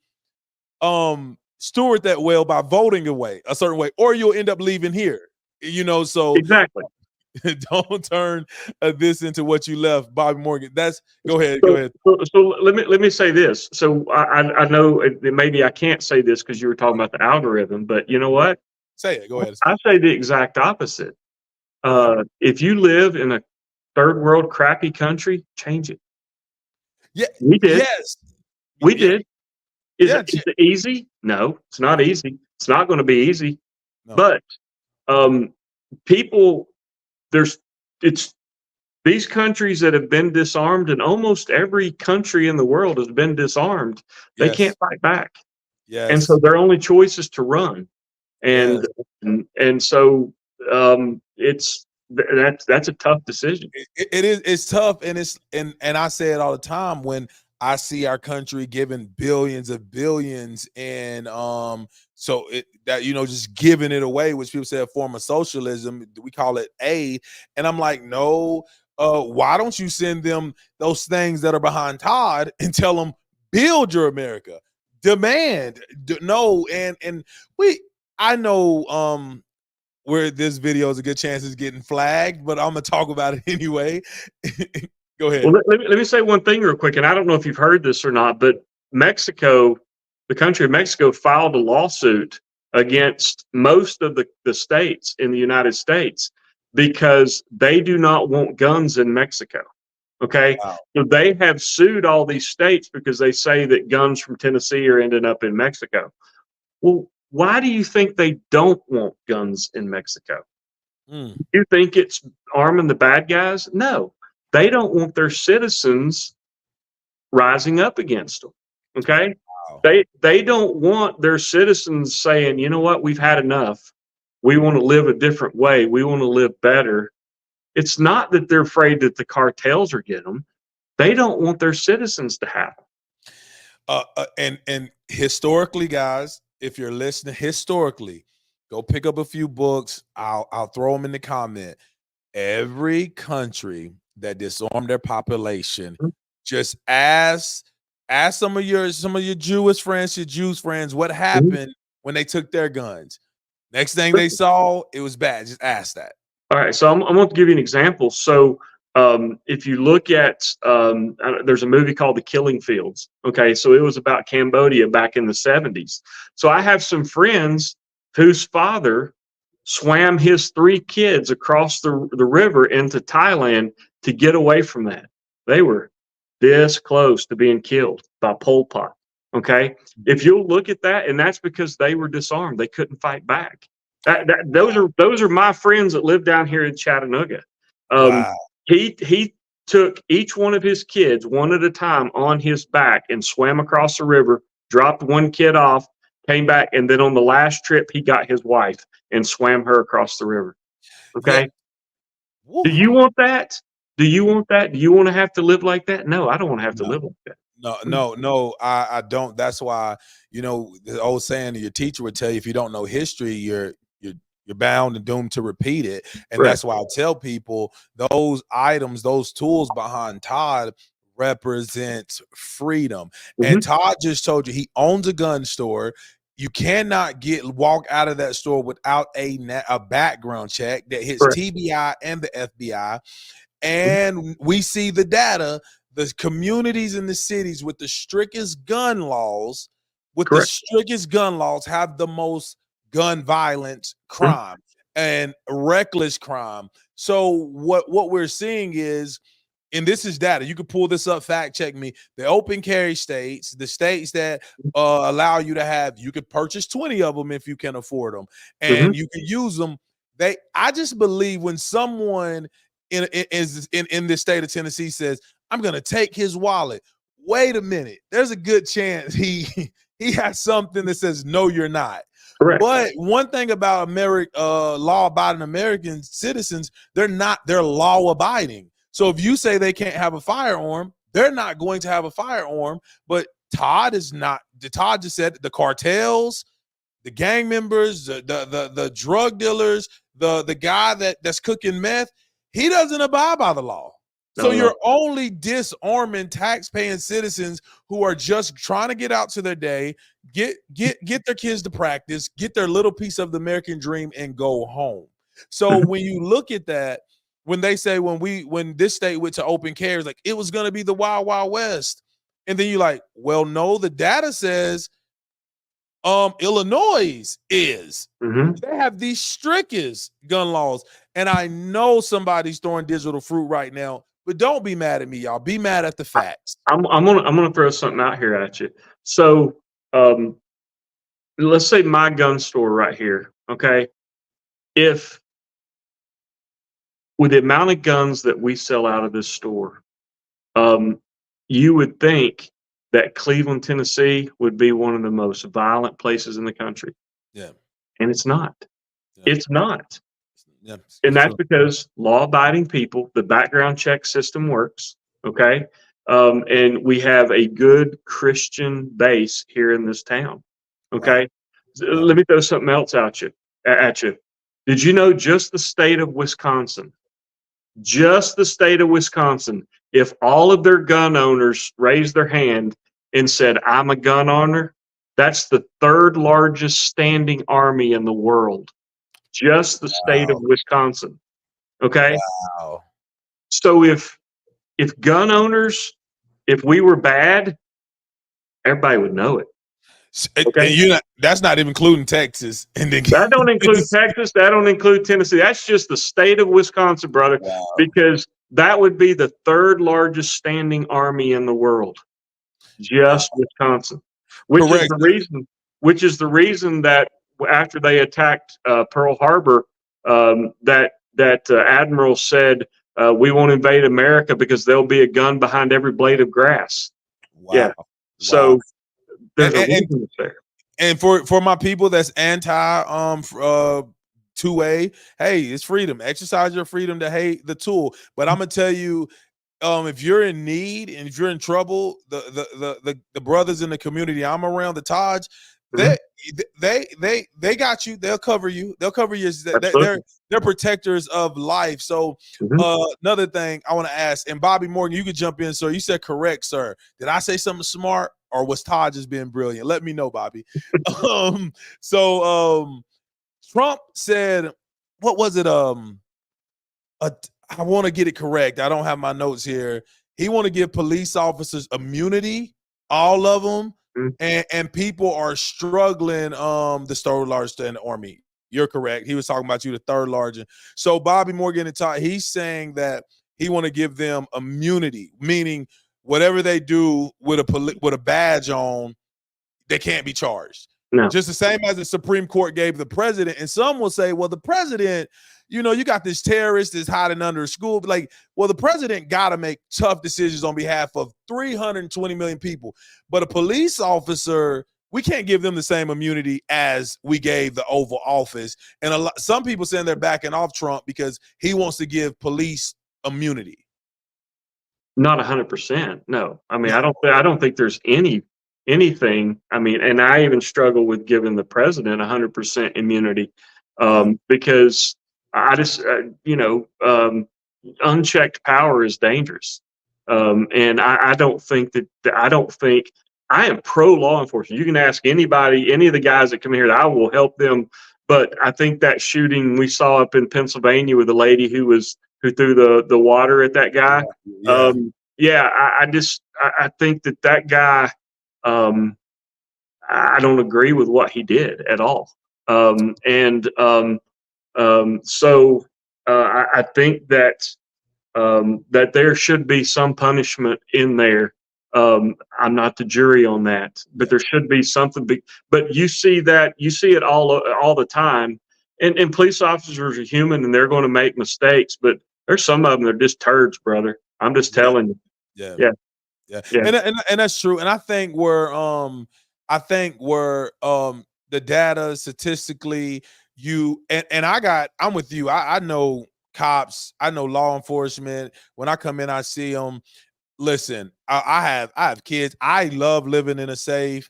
steward that well by voting away a certain way, or you'll end up leaving here. So Exactly. don't turn this into what you left, Bobby Morgan. Go ahead. So let me say this. So I know maybe I can't say this because you were talking about the algorithm, but you know what? Say it. Go ahead. I say the exact opposite. Okay. If you live in a third world crappy country, change it. Yeah. We did. Yes. We did. Is it easy? No, it's not easy. It's not going to be easy. No. But people, it's these countries that have been disarmed, and almost every country in the world has been disarmed. They can't fight back. Yes. And so their only choice is to run. And so that's a tough decision. It is. It's tough, and I say it all the time when I see our country giving billions of billions, and so just giving it away, which people say a form of socialism. We call it aid, and I'm like, no. Why don't you send them those things that are behind Todd and tell them build your America, demand no, and I know where this video is a good chance it's getting flagged, but I'm gonna talk about it anyway. Go ahead. Well, let me say one thing real quick, and I don't know if you've heard this or not, but Mexico, the country of Mexico, filed a lawsuit against most of the states in the United States because they do not want guns in Mexico. Okay. Wow. So they have sued all these states because they say that guns from Tennessee are ending up in Mexico. Well, why do you think they don't want guns in Mexico? You think it's arming the bad guys? No, they don't want their citizens rising up against them. Okay. Wow. They don't want their citizens saying, you know what, we've had enough. We want to live a different way. We want to live better. It's not that they're afraid that the cartels are getting them. They don't want their citizens to have them. And historically, guys, if you're listening, historically, go pick up a few books. I'll throw them in the comment. Every country that disarmed their population, just ask some of your Jewish friends, your Jews friends, what happened when they took their guns. Next thing they saw, it was bad. Just ask that. All right, so I'm going to give you an example. So if you look at, there's a movie called The Killing Fields. Okay, so it was about Cambodia back in the 70s. So I have some friends whose father swam his 3 kids across the river into Thailand to get away from that. They were this close to being killed by Pol Pot. Okay, if you'll look at that, and that's because they were disarmed; they couldn't fight back. Those are my friends that live down here in Chattanooga. Wow. He took each one of his kids one at a time on his back and swam across the river, dropped one kid off, came back, and then on the last trip he got his wife and swam her across the river. Okay. Yeah. Do you want that? Do you want that? Do you want to have to live like that? No, I don't want to have to live like that. No, I don't. That's why, the old saying that your teacher would tell you, if you don't know history, you're bound and doomed to repeat it. And that's why I tell people those items, those tools behind Todd represent freedom. And Todd just told you he owns a gun store. You cannot walk out of that store without a background check that hits TBI and the FBI. And we see the data, the communities in the cities with the strictest gun laws, have the most gun violence, crime, and reckless crime. So what we're seeing is, and this is data, you can pull this up, fact check me, the open carry states, the states that allow you to have, you could purchase 20 of them if you can afford them, and you can use them. I just believe when someone in the state of Tennessee says, I'm going to take his wallet, wait a minute, there's a good chance he has something that says, no, you're not. Correct. But one thing about law-abiding American citizens, they're law abiding. So if you say they can't have a firearm, they're not going to have a firearm. But Todd is not. Todd just said the cartels, the gang members, the drug dealers, the guy that's cooking meth, he doesn't abide by the law. So you're only disarming tax-paying citizens who are just trying to get out to their day, get their kids to practice, get their little piece of the American dream, and go home. So when you look at that, when they say when this state went to open carry, like it was going to be the Wild Wild West, and then you're like, well, no, the data says Illinois is. They have the strictest gun laws, and I know somebody's throwing digital fruit right now. But don't be mad at me, y'all. Be mad at the facts. I'm gonna throw something out here at you. So let's say my gun store right here. Okay, if with the amount of guns that we sell out of this store, you would think that Cleveland, Tennessee, would be one of the most violent places in the country. Yeah, and it's not. Yeah. It's not. Yeah, And that's true. because law-abiding people, the background check system works, okay? And we have a good Christian base here in this town, okay? Wow. Let me throw something else at you. Did you know just the state of Wisconsin, if all of their gun owners raised their hand and said, I'm a gun owner, that's the third largest standing army in the world. Just the state of Wisconsin. Okay. Wow. So if gun owners, if we were bad, everybody would know it. Okay. And that's not even including Texas. And then that don't include Texas. That don't include Tennessee. That's just the state of Wisconsin, brother, because that would be the third largest standing army in the world. Just Wisconsin, which is the reason that after they attacked Pearl Harbor, that admiral said, we won't invade America because there'll be a gun behind every blade of grass. Wow. Yeah. So there's a reason there. And for my people that's anti 2A, hey, it's freedom. Exercise your freedom to hate the tool. But I'm gonna tell you, if you're in need and if you're in trouble, the brothers in the community I'm around, the Taj, they got you. They'll cover you. They'll cover you. They're protectors of life. So another thing I want to ask, and Bobby Morgan, you could jump in, sir. You said correct, sir. Did I say something smart, or was Todd just being brilliant? Let me know, Bobby. Trump said, what was it? I want to get it correct. I don't have my notes here. He want to give police officers immunity, all of them, and people are struggling. The third largest in the army. You're correct. He was talking about you, the third largest. So Bobby Morgan and Todd, he's saying that he want to give them immunity, meaning whatever they do with a badge on, they can't be charged. No. Just the same as the Supreme Court gave the president. And some will say, well, the president, you got this terrorist that's hiding under a school. Like, well, the president got to make tough decisions on behalf of 320 million people. But a police officer, we can't give them the same immunity as we gave the Oval Office. And some people saying they're backing off Trump because he wants to give police immunity. Not 100%. No. I mean, I don't think there's anything. I mean, and I even struggle with giving the president 100% immunity because I just, unchecked power is dangerous. And I don't think I am pro law enforcement. You can ask anybody, any of the guys that come here, I will help them. But I think that shooting we saw up in Pennsylvania with the lady who threw the water at that guy. I think that guy, I don't agree with what he did at all. So I think that there should be some punishment in there. I'm not the jury on that, but there should be something. But you see it all the time. And police officers are human and they're going to make mistakes, but there's some of them that are just turds, brother. I'm just telling you. Yeah. And that's true. And I think where the data statistically I'm with you. I know cops, I know law enforcement. When I come in, I see them. Listen, I have kids. I love living in a safe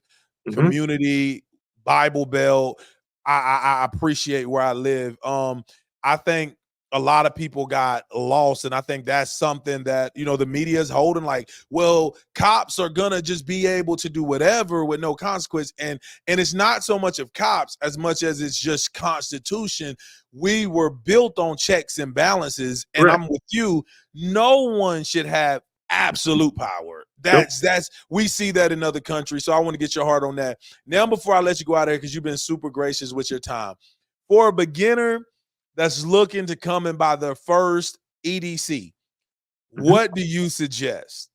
community. Bible Belt. I appreciate where I live. I think a lot of people got lost, and I think that's something that, you know, the media is holding, like, well, cops are gonna just be able to do whatever with no consequence, and it's not so much of cops as much as it's just Constitution. We were built on checks and balances, and Correct. I'm with you. No one should have absolute power. Nope. That's we see that in other countries. So I want to get your heart on that. Now, before I let you go out there, because you've been super gracious with your time, for a beginner that's looking to come in by their first EDC, Mhm. what do you suggest?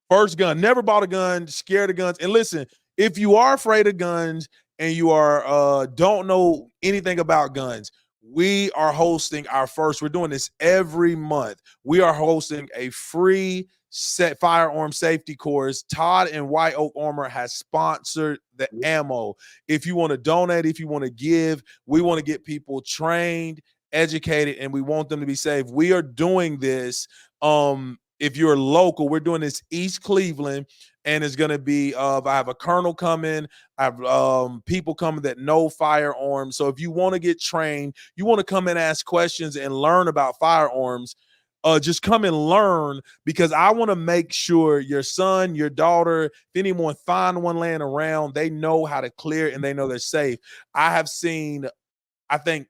First gun, never bought a gun, scared of guns. And listen, if you are afraid of guns and you are don't know anything about guns, we are hosting our first, we're doing this every month. We are hosting a free set firearm safety course. Todd and White Oak Armor has sponsored the ammo. If you want to donate, if you want to give, we want to get people trained, educated, and we want them to be safe. We are doing this. If you're local, we're doing this East Cleveland, and it's going to be I have a colonel coming. I have people coming that know firearms. So if you want to get trained, you want to come and ask questions and learn about firearms, just come and learn, because I want to make sure your son, your daughter, if anyone find one laying around, they know how to clear it and they know they're safe. I have seen, I think,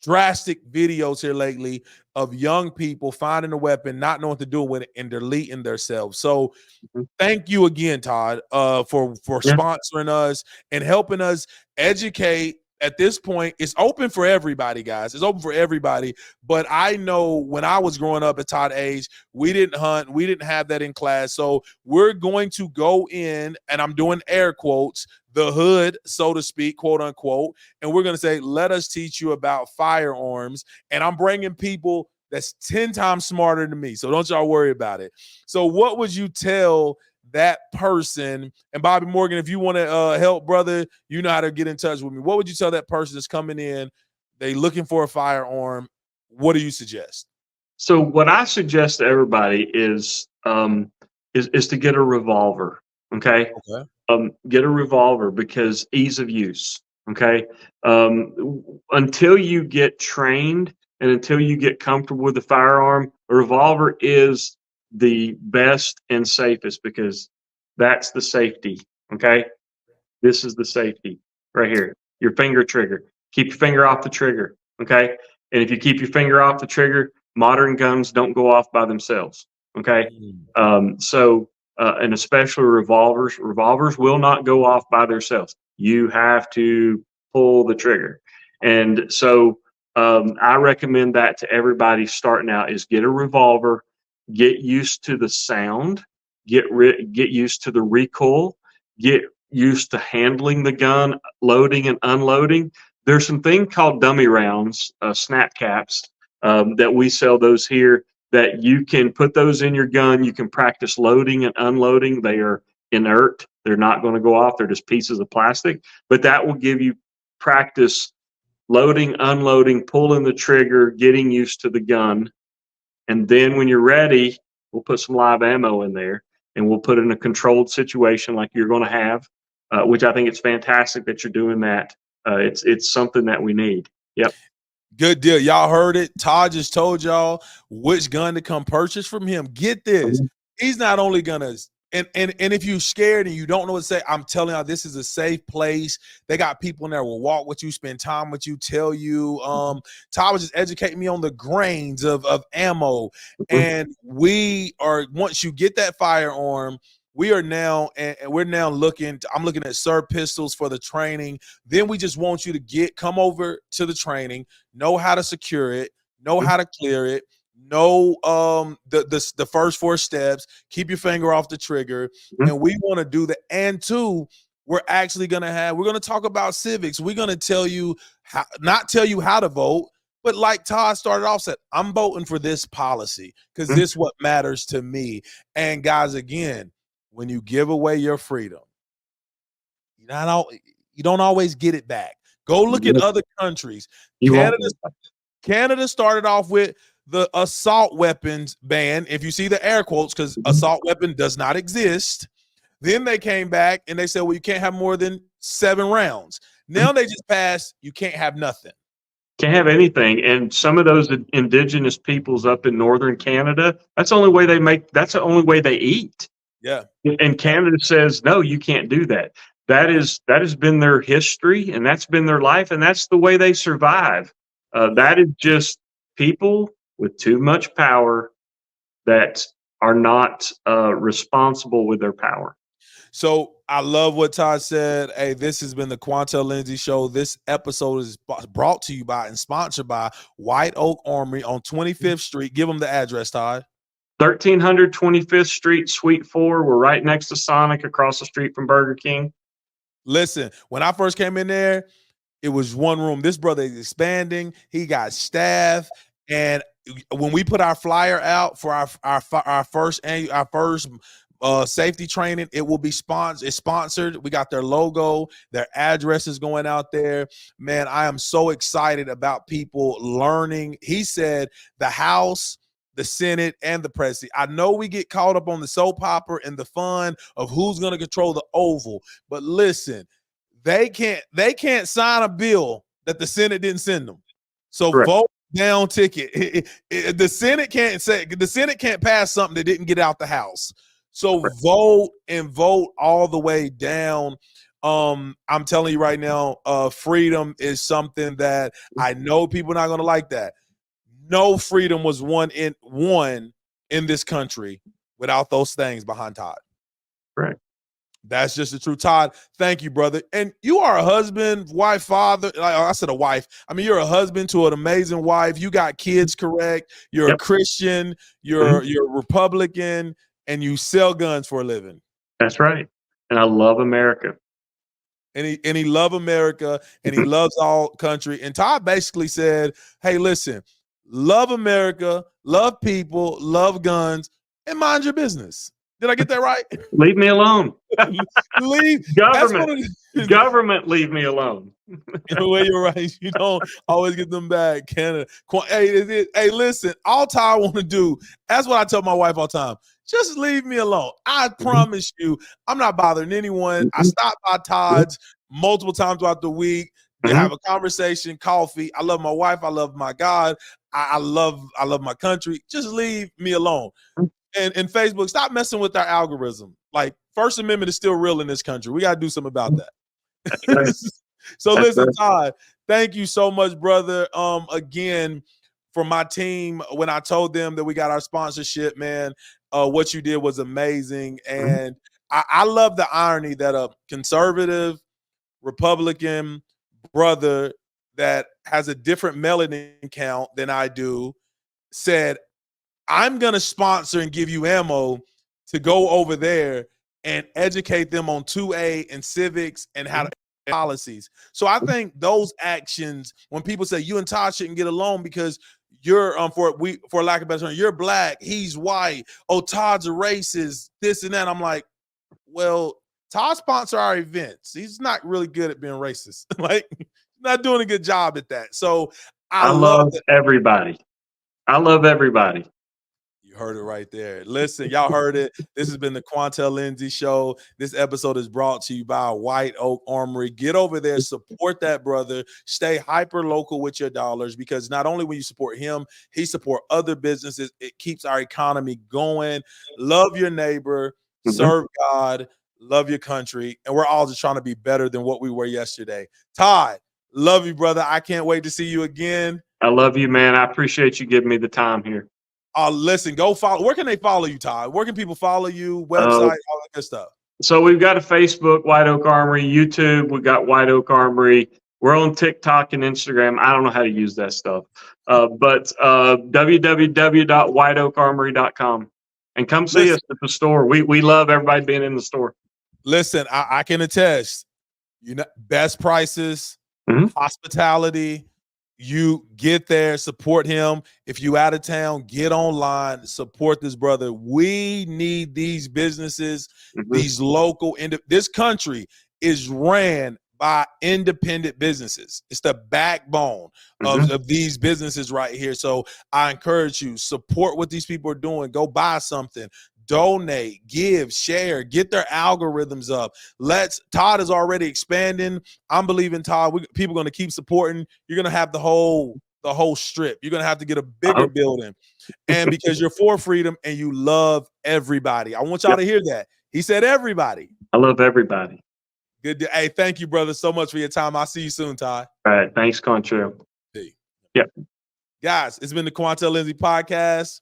drastic videos here lately of young people finding a weapon, not knowing what to do with it, and deleting themselves. So Mhm. thank you again, Todd, for Yeah. sponsoring us and helping us educate. At this point, it's open for everybody, guys. It's open for everybody. But I know when I was growing up at Todd's age, we didn't hunt. We didn't have that in class. So we're going to go in, and I'm doing air quotes, the hood, so to speak, quote unquote. And we're going to say, let us teach you about firearms. And I'm bringing people that's 10 times smarter than me. So don't y'all worry about it. So what would you tell that person? And Bobby Morgan, if you want to help, brother, you know how to get in touch with me. What would you tell that person that's coming in, they looking for a firearm? What do you suggest? So what I suggest to everybody is to get a revolver. Okay. Okay. Get a revolver because ease of use. Okay. Until you get trained and until you get comfortable with the firearm, a revolver is the best and safest because that's the safety. Okay. This is the safety right here. Your finger trigger. Keep your finger off the trigger. Okay. And if you keep your finger off the trigger, modern guns don't go off by themselves. Okay. And especially revolvers will not go off by themselves. You have to pull the trigger. And so I recommend that to everybody starting out is get a revolver, get used to the sound, get used to the recoil, get used to handling the gun, loading and unloading. There's some thing called dummy rounds, snap caps, that we sell those here that you can put those in your gun. You can practice loading and unloading. They are inert. They're not going to go off. They're just pieces of plastic, but that will give you practice loading, unloading, pulling the trigger, getting used to the gun. And then when you're ready, we'll put some live ammo in there and we'll put it in a controlled situation like you're going to have, which I think it's fantastic that you're doing that. It's something that we need. Yep. Good deal. Y'all heard it. Todd just told y'all which gun to come purchase from him. Get this. Mhm. He's not only gonna, and if you're scared and you don't know what to say, I'm telling y'all, this is a safe place. They got people in there who will walk with you, spend time with you, tell you. Todd was just educating me on the grains of ammo. Mhm. And we are, once you get that firearm, we are now, and we're now looking, I'm looking at SIR pistols for the training. Then we just want you to come over to the training, know how to secure it, know how to clear it, know the first 4 steps, keep your finger off the trigger. Mhm. And we want to do that. And 2, we're going to talk about civics. We're going to tell you how, not tell you how to vote, but like Todd started off, said, I'm voting for this policy because Mhm. this is what matters to me. And guys, again, when you give away your freedom, you don't always get it back. Go look at Yep. other countries. You Canada won't. Canada started off with the assault weapons ban. If you see the air quotes, because Mhm. assault weapon does not exist. Then they came back and they said, well, you can't have more than 7 rounds. Now they just passed, you can't have nothing. Can't have anything. And some of those indigenous peoples up in northern Canada, that's the only way they eat. Yeah. And Canada says, no, you can't do that. That has been their history, and that's been their life, and that's the way they survive. That is just people with too much power that are not responsible with their power. So I love what Todd said. Hey, this has been the Quantel Lindsey Show. This episode is brought to you by and sponsored by White Oak Armory on 25th Street. Give them the address, Todd. 1300 25th Street, Suite 4. We're right next to Sonic, across the street from Burger King. Listen, when I first came in there, it was one room. This brother is expanding. He got staff. And when we put our flyer out for our first safety training, it will be sponsored. It's sponsored. We got their logo, their address is going out there. Man, I am so excited about people learning. He said the House, the Senate, and the presidency. I know we get caught up on the soap opera and the fun of who's going to control the Oval, but listen, they can't sign a bill that the Senate didn't send them. So Correct. Vote down ticket. The Senate can't pass something that didn't get out the House. So Correct. vote all the way down. I'm telling you right now, freedom is something that I know people are not going to like that. No freedom was won in this country without those things behind Todd. Right. That's just the truth. Todd, thank you, brother. And you are a husband, wife, father. I said a wife. I mean, you're a husband to an amazing wife. You got kids correct. You're a Christian. You're a Republican, and you sell guns for a living. That's right. And I love America. And he love America, and he loves all country. And Todd basically said, hey, listen, love America, love people, love guns, and mind your business. Did I get that right? Leave me alone. Leave government, leave me alone. Well, you're right. You don't always get them back. Canada. Hey, listen, all Todd want to do, that's what I tell my wife all the time. Just leave me alone. I promise you, I'm not bothering anyone. I stop by Todd's multiple times throughout the week. We have a conversation, coffee. I love my wife. I love my God. I love my country. Just leave me alone. And Facebook, stop messing with our algorithm. Like, First Amendment is still real in this country. We got to do something about that. So listen, Todd, thank you so much, brother. Again, for my team, when I told them that we got our sponsorship, man, what you did was amazing. And I love the irony that a conservative Republican brother that has a different melanin count than I do said, I'm going to sponsor and give you ammo to go over there and educate them on 2A and civics and how to policies. So I think those actions, when people say you and Todd shouldn't get along because you're for lack of better term, you're black, he's white, oh, Todd's a racist, this and that. I'm like, well, Todd sponsor our events. He's not really good at being racist. Like, not doing a good job at that. So I love everybody. I love everybody. You heard it right there. Listen, y'all heard it. This has been the Quantel Lindsey Show. This episode is brought to you by White Oak Armory. Get over there, support that brother. Stay hyper local with your dollars, because not only when you support him, he support other businesses. It keeps our economy going. Love your neighbor, serve God, love your country, and we're all just trying to be better than what we were yesterday. Todd, love you, brother. I can't wait to see you again. I love you, man. I appreciate you giving me the time here. Listen, go follow. Where can they follow you, Todd? Where can people follow you? Website, all that good stuff. So we've got a Facebook, White Oak Armory, YouTube. We've got White Oak Armory. We're on TikTok and Instagram. I don't know how to use that stuff. But www.whiteoakarmory.com. And come see us at the store. We love everybody being in the store. Listen, I can attest, best prices, hospitality. You get there, support him. If you out of town, get online, support this brother. We need these businesses, these local. This country is ran by independent businesses. It's the backbone of these businesses right here. So I encourage you, support what these people are doing. Go buy something. donate, give, share, get their algorithms up. Todd is already expanding. I'm believing Todd. People are going to keep supporting. You're going to have the whole strip. You're going to have to get a bigger building. And because you're for freedom and you love everybody. I want y'all to hear that. He said everybody. I love everybody. Good day. Hey, thank you, brother, so much for your time. I'll see you soon, Todd. All right. Thanks, Quantel. Yep. Guys, it's been the Quantel Lindsey podcast.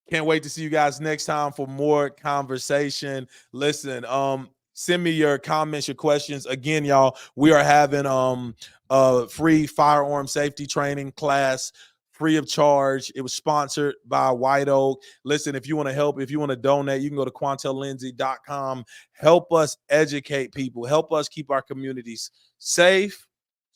Can't wait to see you guys next time for more conversation. Listen, send me your comments, your questions. Again, y'all, we are having a free firearm safety training class, free of charge. It was sponsored by White Oak. Listen, if you want to help, if you want to donate, you can go to quantellindsey.com. Help us educate people. Help us keep our communities safe,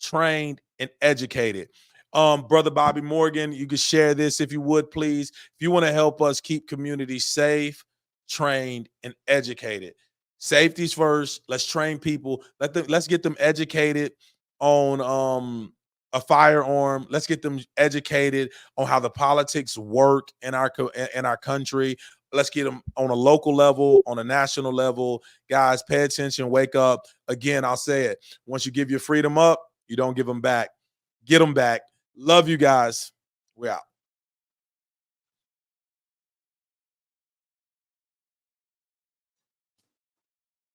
trained, and educated. Brother Bobby Morgan, you could share this if you would, please. If you want to help us keep communities safe, trained, and educated. Safety's first. Let's train people. Let's get them educated on a firearm. Let's get them educated on how the politics work in our country. Let's get them on a local level, on a national level. Guys, pay attention, wake up. Again, I'll say it. Once you give your freedom up, you don't give them back. Get them back. Love you guys. We're out.